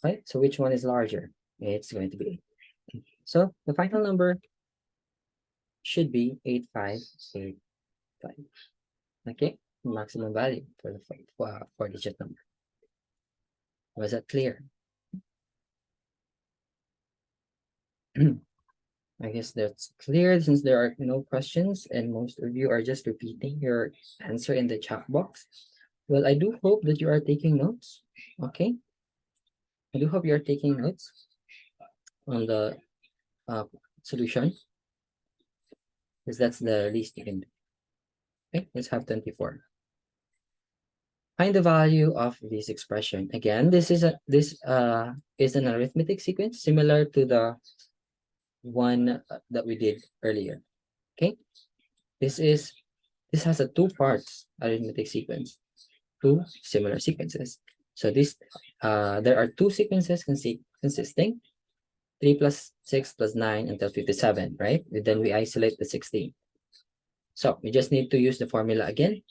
Right? So which one is larger? It's going to be 8. So the final number should be 8585. Okay? Maximum value for the 4-digit number. Was that clear? I guess that's clear since there are no questions and most of you are just repeating your answer in the chat box. Well, I do hope that you are taking notes. Okay? I do hope you are taking notes on the solution, because that's the least you can do. Okay, let's have 24. Find the value of this expression. Again, this is an arithmetic sequence similar to the one that we did earlier. Okay, this has a 2 parts arithmetic sequence, 2 similar sequences. So this there are 2 sequences consisting 3 plus 6 plus 9 until 57, right? And then we isolate the 16. So we just need to use the formula again.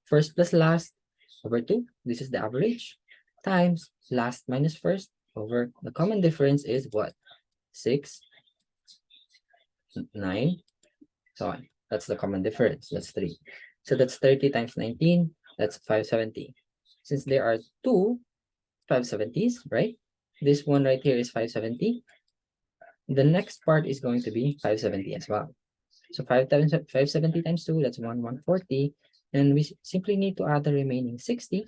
First plus last over 2, this is the average, times last minus first over the common difference is what? 6, 9, so on. That's the common difference, that's 3. So that's 30 times 19, that's 570. Since there are 2 570s, right? This one right here is 570. The next part is going to be 570 as well. So 570 times 2, that's 140. And we simply need to add the remaining 60.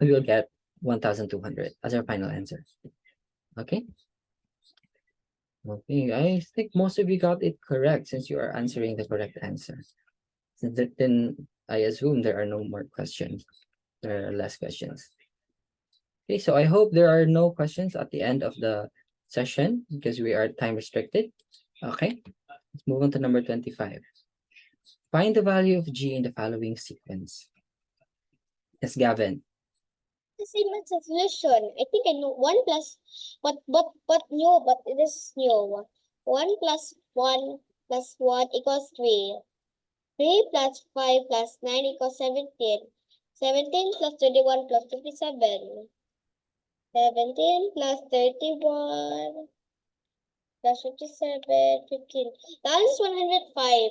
We will get 1,200 as our final answer. Okay? Okay, I think most of you got it correct since you are answering the correct answer. Then I assume there are no more questions. There are less questions. Okay, so I hope there are no questions at the end of the session because we are time restricted. Okay, let's move on to number 25. Find the value of G in the following sequence. Yes, Gavin. The same as the solution. I think I know 1 plus but new, but this is new. 1 plus 1 plus 1 equals 3. 3 plus 5 plus 9 equals 17. 17 plus 21 plus 57. 17 plus 31 plus 57, 15. The answer is 105.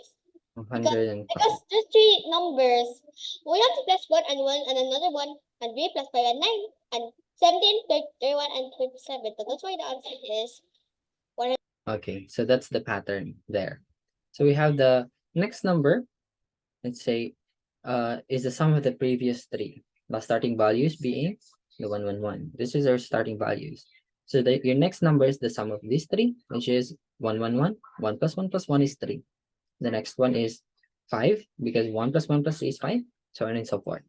105. Because there's three numbers. We have to plus one and another one, and b plus 5 and 9, and 17, 31, and 27. So that's why the answer is Okay, so that's the pattern there. So we have the next number, let's say, is the sum of the previous three. The starting values being the 111. This is our starting values. So your next number is the sum of these three, which is 111. 1 plus 1 plus 1 is 3. The next one is 5, because 1 plus 1 plus 3 is 5, so on and so forth.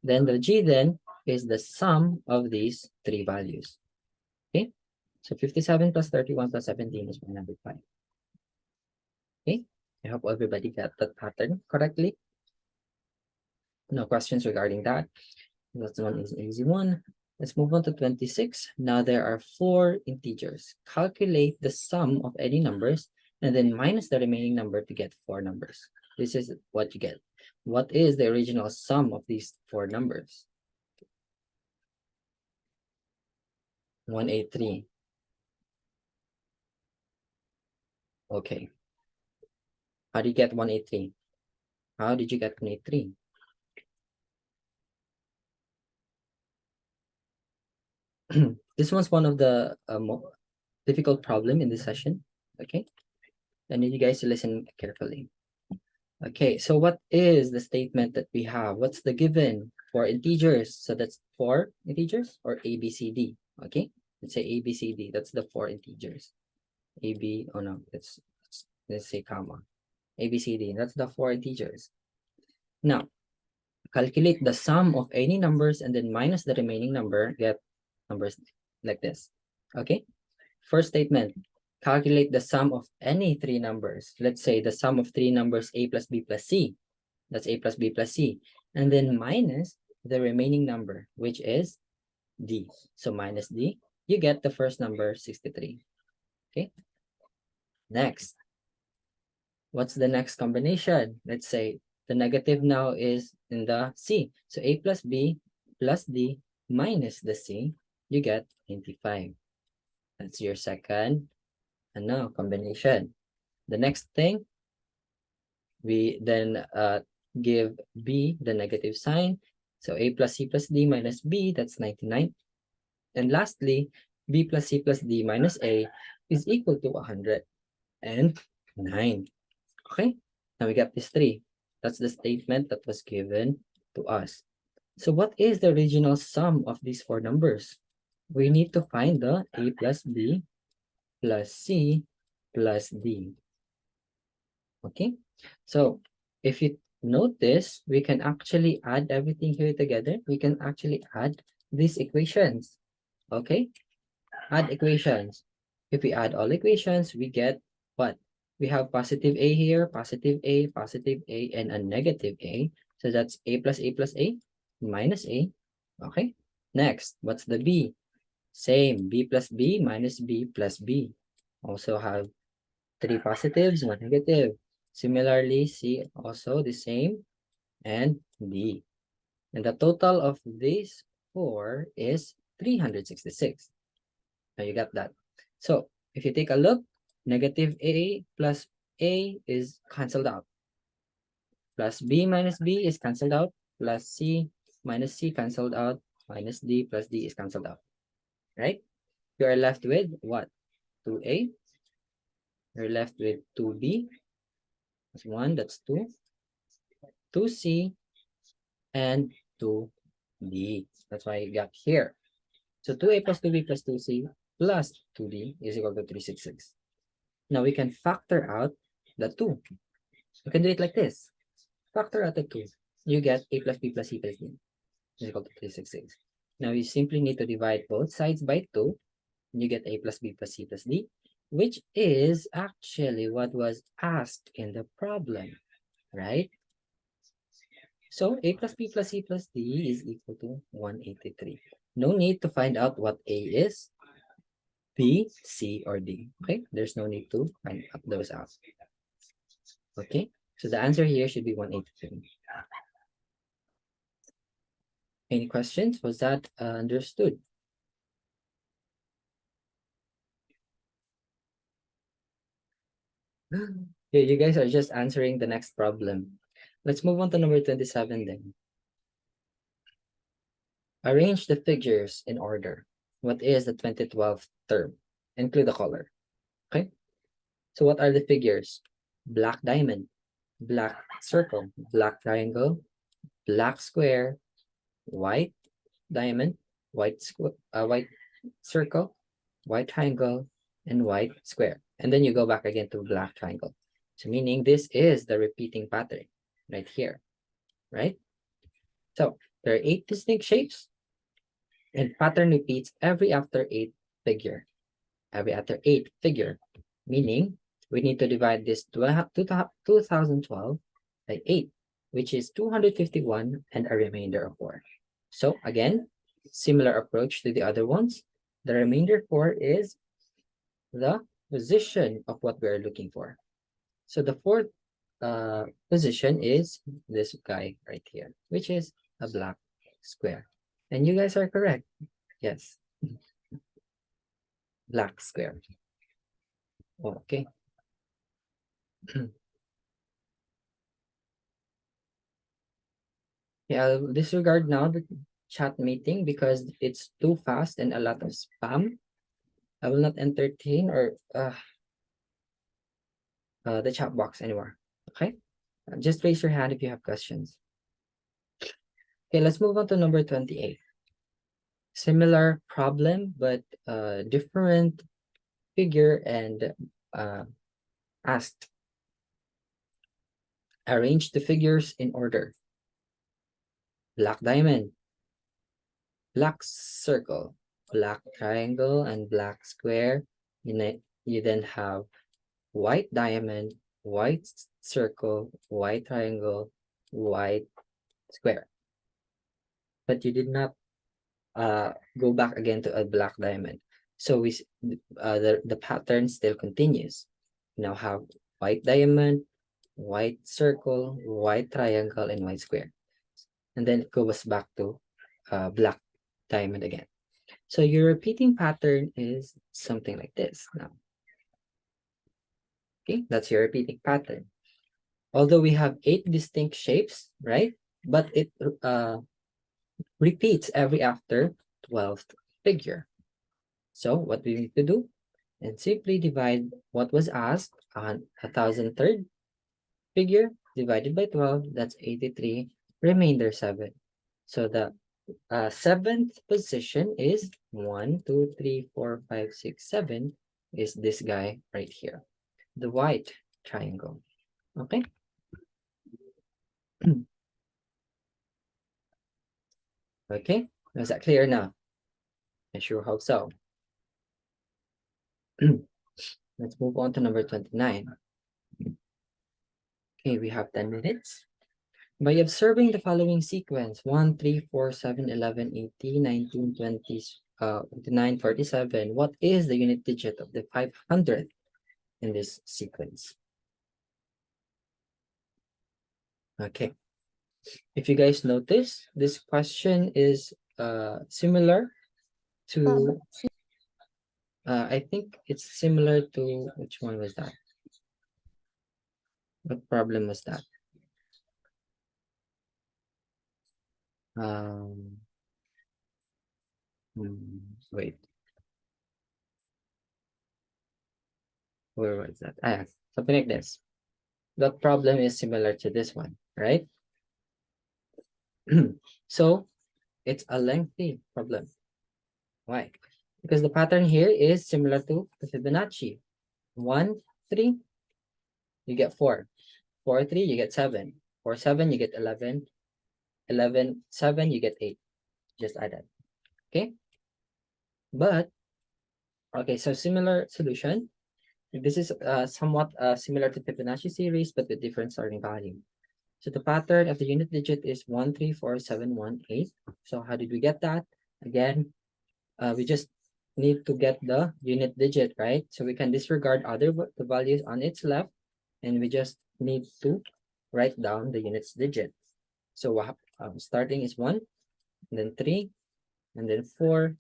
Then the G then is the sum of these three values. Okay, so 57 plus 31 plus 17 is 105. Okay, I hope everybody got that pattern correctly. No questions regarding that. That's one is an easy one. Let's move on to 26. Now there are 4 integers. Calculate the sum of any numbers and then minus the remaining number to get 4 numbers. This is what you get. What is the original sum of these 4 numbers? 183. Okay. How do you get 183? How did you get 183? This one's one of the difficult problem in this session. Okay, I need you guys to listen carefully. Okay, so what is the statement that we have? What's the given for integers? So that's 4 integers or A, B, C, D. Okay, let's say A, B, C, D. That's the 4 integers. A, B, oh no, let's say comma. A, B, C, D. That's the 4 integers. Now, calculate the sum of any numbers and then minus the remaining number, get numbers like this. Okay, first statement, calculate the sum of any 3 numbers. Let's say the sum of 3 numbers A plus B plus C. That's A plus B plus C. And then minus the remaining number, which is D. So minus D, you get the first number, 63. Okay, next. What's the next combination? Let's say the negative now is in the C. So A plus B plus D minus the C, you get 95. That's your second combination. The next thing, we then give B the negative sign. So A plus C plus D minus B, that's 99. And lastly, B plus C plus D minus A is equal to 109. Okay, now we got these 3. That's the statement that was given to us. So what is the original sum of these 4 numbers? We need to find the A plus B plus C plus D. Okay, so if you notice, we can actually add everything here together. We can actually add these equations. Okay, add equations. If we add all equations, we get what? We have positive A here, positive A, and a negative A. So that's A plus A plus A minus A. Okay, next, what's the B? Same, B plus B minus B plus B. Also have 3 positives, 1 negative. Similarly, C also the same, and D. And the total of these 4 is 366. Now you got that. So if you take a look, negative A plus A is cancelled out. Plus B minus B is cancelled out. Plus C minus C cancelled out. Minus D plus D is cancelled out. Right? You are left with what? 2A. You're left with 2B. That's 1, that's 2. 2C and 2D. That's why you got here. So 2A plus 2B plus 2C plus 2D is equal to 366. Now we can factor out the 2. You can do it like this. Factor out the 2. You get A plus B plus C plus D is equal to 366. Now you simply need to divide both sides by 2. And you get A plus B plus C plus D, which is actually what was asked in the problem, right? So A plus B plus C plus D is equal to 183. No need to find out what A is, B, C, or D. Okay, there's no need to find those out. Okay, so the answer here should be 183. Any questions? Was that understood? You guys are just answering the next problem. Let's move on to number 27 then. Arrange the figures in order. What is the 2012 term? Include the color. Okay. So what are the figures? Black diamond, black circle, black triangle, black square, white diamond, white circle, white triangle, and white square. And then you go back again to black triangle. So meaning this is the repeating pattern right here, right? So there are 8 distinct shapes, and pattern repeats every after 8 figure. Every after 8 figure, meaning we need to divide this 2012 by 8, which is 251 and a remainder of 4. So again, similar approach to the other ones. The remainder 4 is the position of what we are looking for. So the fourth position is this guy right here, which is a black square. And you guys are correct. Yes. Black square. Okay. Yeah, I'll disregard now the chat meeting because it's too fast and a lot of spam. I will not entertain or the chat box anymore. Okay. Just raise your hand if you have questions. Okay, let's move on to number 28. Similar problem, but different figure and asked. Arrange the figures in order. Black diamond, black circle, black triangle, and black square. You then have white diamond, white circle, white triangle, white square. But you did not go back again to a black diamond. So the pattern still continues. Now have white diamond, white circle, white triangle, and white square. And then it goes back to black diamond again. So your repeating pattern is something like this now. Okay, that's your repeating pattern. Although we have 8 distinct shapes, right? But it repeats every after 12th figure. So what we need to do? And simply divide what was asked on 1,003rd figure divided by 12, that's 83, remainder 7. So the 7th position is 1, 2, 3, 4, 5, 6, 7 is this guy right here, the white triangle. Okay. Okay, is that clear now? I sure hope so. Let's move on to number 29. Okay, we have 10 minutes. By observing the following sequence, 1, 3, 4, 7, 11, 18, 19, 20, 29, 47, what is the unit digit of the 500th in this sequence? Okay. If you guys notice, this question is similar to, I think it's similar to, which one was that? What problem was that? Wait. Where was that? Something like this. The problem is similar to this one, right? So it's a lengthy problem. Why? Because the pattern here is similar to the Fibonacci. 1, 3, you get 4. 4, 3, you get 7. 4, 7, you get 11. 11, 7, you get 8. Just add that. Okay? But, okay, so similar solution. This is somewhat similar to Fibonacci series, but with different starting value. So the pattern of the unit digit is 1, 3, 4, 7, 1, 8. So how did we get that? Again, we just need to get the unit digit, right? So we can disregard the values on its left, and we just need to write down the units digit. So starting is 1, and then 3, and then 4,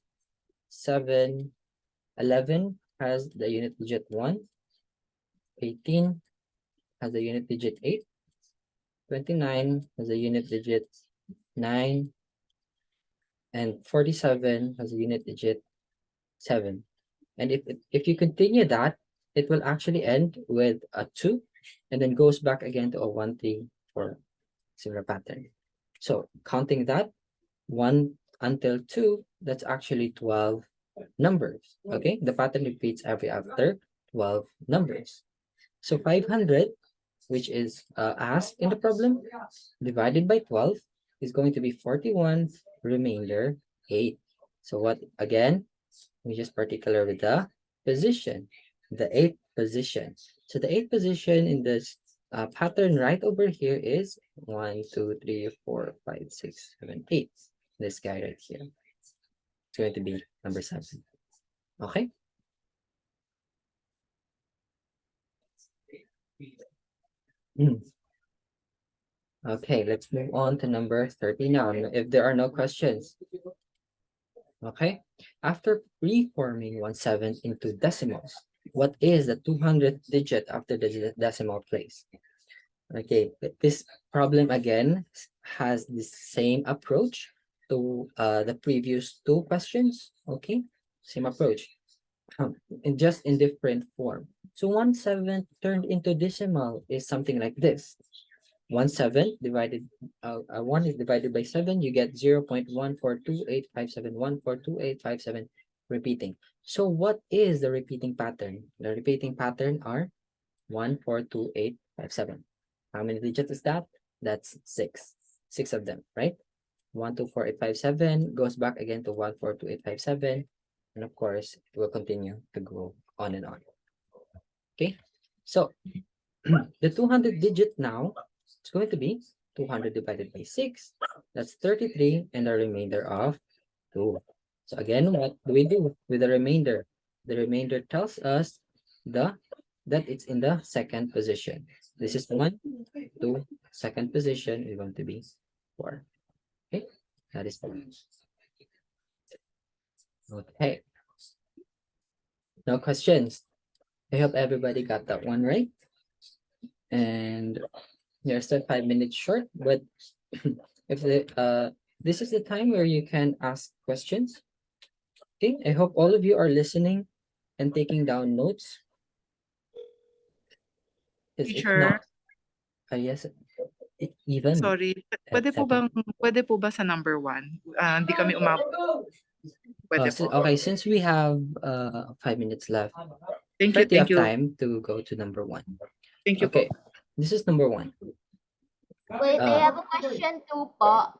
7, 11 has the unit digit 1, 18 has a unit digit 8. 29 has a unit digit 9. And 47 has a unit digit 7. And if you continue that, it will actually end with a 2 and then goes back again to a 1, 3, 4, similar pattern. So counting that 1 until 2, that's actually 12 numbers. Okay, the pattern repeats every after 12 numbers. So 500, which is asked in the problem, divided by 12 is going to be 41 remainder 8. So what again? We just particular with the position, the 8th position. So the 8th position in this pattern right over here is 1, 2, 3, 4, 5, 6, 7, 8. This guy right here. It's going to be number 7. Okay. Okay, let's move on to number 30 now. If there are no questions. Okay, after reforming 1/7 into decimals, what is the 200th digit after the decimal place? Okay, this problem again has the same approach to the previous 2 questions. Okay, same approach, and just in different form. So 1/7 turned into decimal is something like this. 1/7 divided 1 is divided by 7, you get 0.1428571428857 repeating. So what is the repeating pattern? The repeating pattern are 1428857. How many digits is that? That's 6. 6 of them, right? 124857 goes back again to 142857, and of course it will continue to go on and on. Okay, so the 200 digit now, it's going to be 200 divided by 6. That's 33 and a remainder of 2. So again, what do we do with the remainder? The remainder tells us that it's in the second position. This is 1, 2, second position is going to be 4. Okay, that is 4. Okay. No questions. I hope everybody got that one right. And you're still 5 minutes short, but if this is the time where you can ask questions. Okay, I hope all of you are listening and taking down notes. 'Cause if Teacher, not, yes, even sorry, at 7. pwede po ba sa number 1? Hindi kami umabot. Pwede po. Okay, since we have 5 minutes left, Thank you, plenty of thank you. time to go to number 1. Thank you Okay, po. this is number 1. Wait, I have a question too po.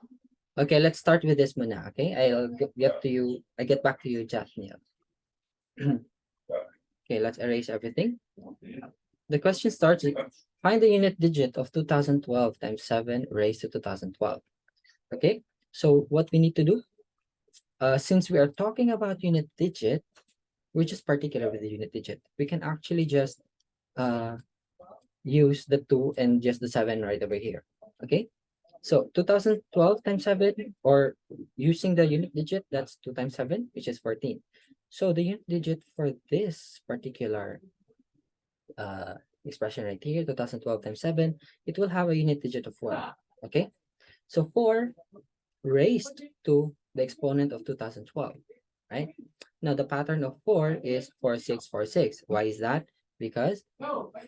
Okay, let's start with this muna, okay? I'll get to you, I get back to you, Jathniel. Okay, let's erase everything. The question starts with, find the unit digit of 2012 times 7 raised to 2012. Okay, so what we need to do, since we are talking about unit digit, we're just particular with the unit digit. We can actually just use the 2 and just the 7 right over here. Okay, so 2012 times 7, or using the unit digit, that's 2 times 7, which is 14. So the unit digit for this particular expression right here, 2012 times 7, it will have a unit digit of 4. Okay, so 4 raised to the exponent of 2012, right? Now the pattern of 4 is 4646. Why is that? Because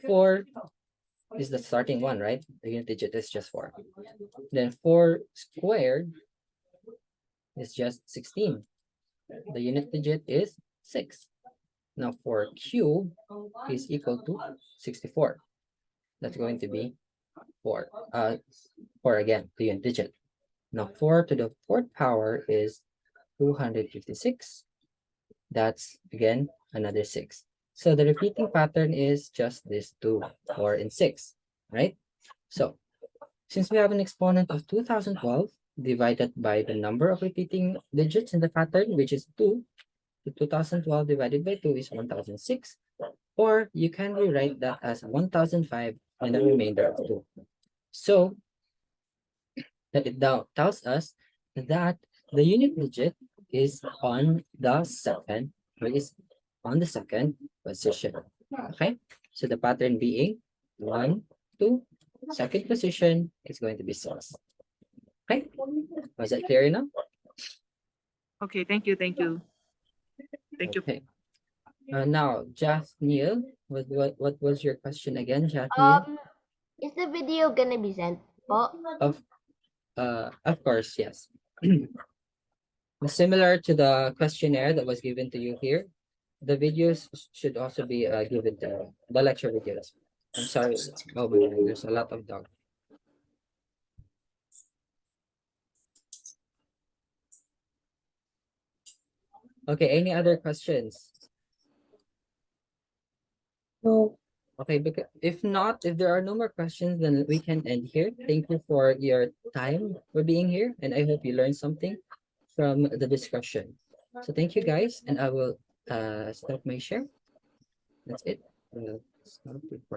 4 is the starting one, right? The unit digit is just 4. Then 4 squared is just 16. The unit digit is 6. Now 4 cubed is equal to 64. That's going to be 4. 4 again, the unit digit. Now 4 to the 4th power is 256. That's again another 6. So the repeating pattern is just this 2, 4, and 6, right? So since we have an exponent of 2012 divided by the number of repeating digits in the pattern, which is 2, 2012 divided by 2 is 1006, or you can rewrite that as 1005 and the remainder of 2. So that it now tells us that the unit digit is on the second, or is on the second position. Okay, So the pattern being 1, 2, second position is going to be 6. Okay, was that clear enough? Okay, thank you, thank you. Thank you. Okay. Now, Jathniel, what was your question again, Jathniel? Is the video gonna be sent po? Of course, yes. Similar to the questionnaire that was given to you here, the videos should also be given to the lecture videos. I'm sorry. Oh my God, there's a lot of dog. Okay, any other questions? No. Okay, because if not, if there are no more questions, then we can end here. Thank you for your time for being here, and I hope you learned something from the discussion. So thank you guys, and I will stop my share. That's it. Stop recording.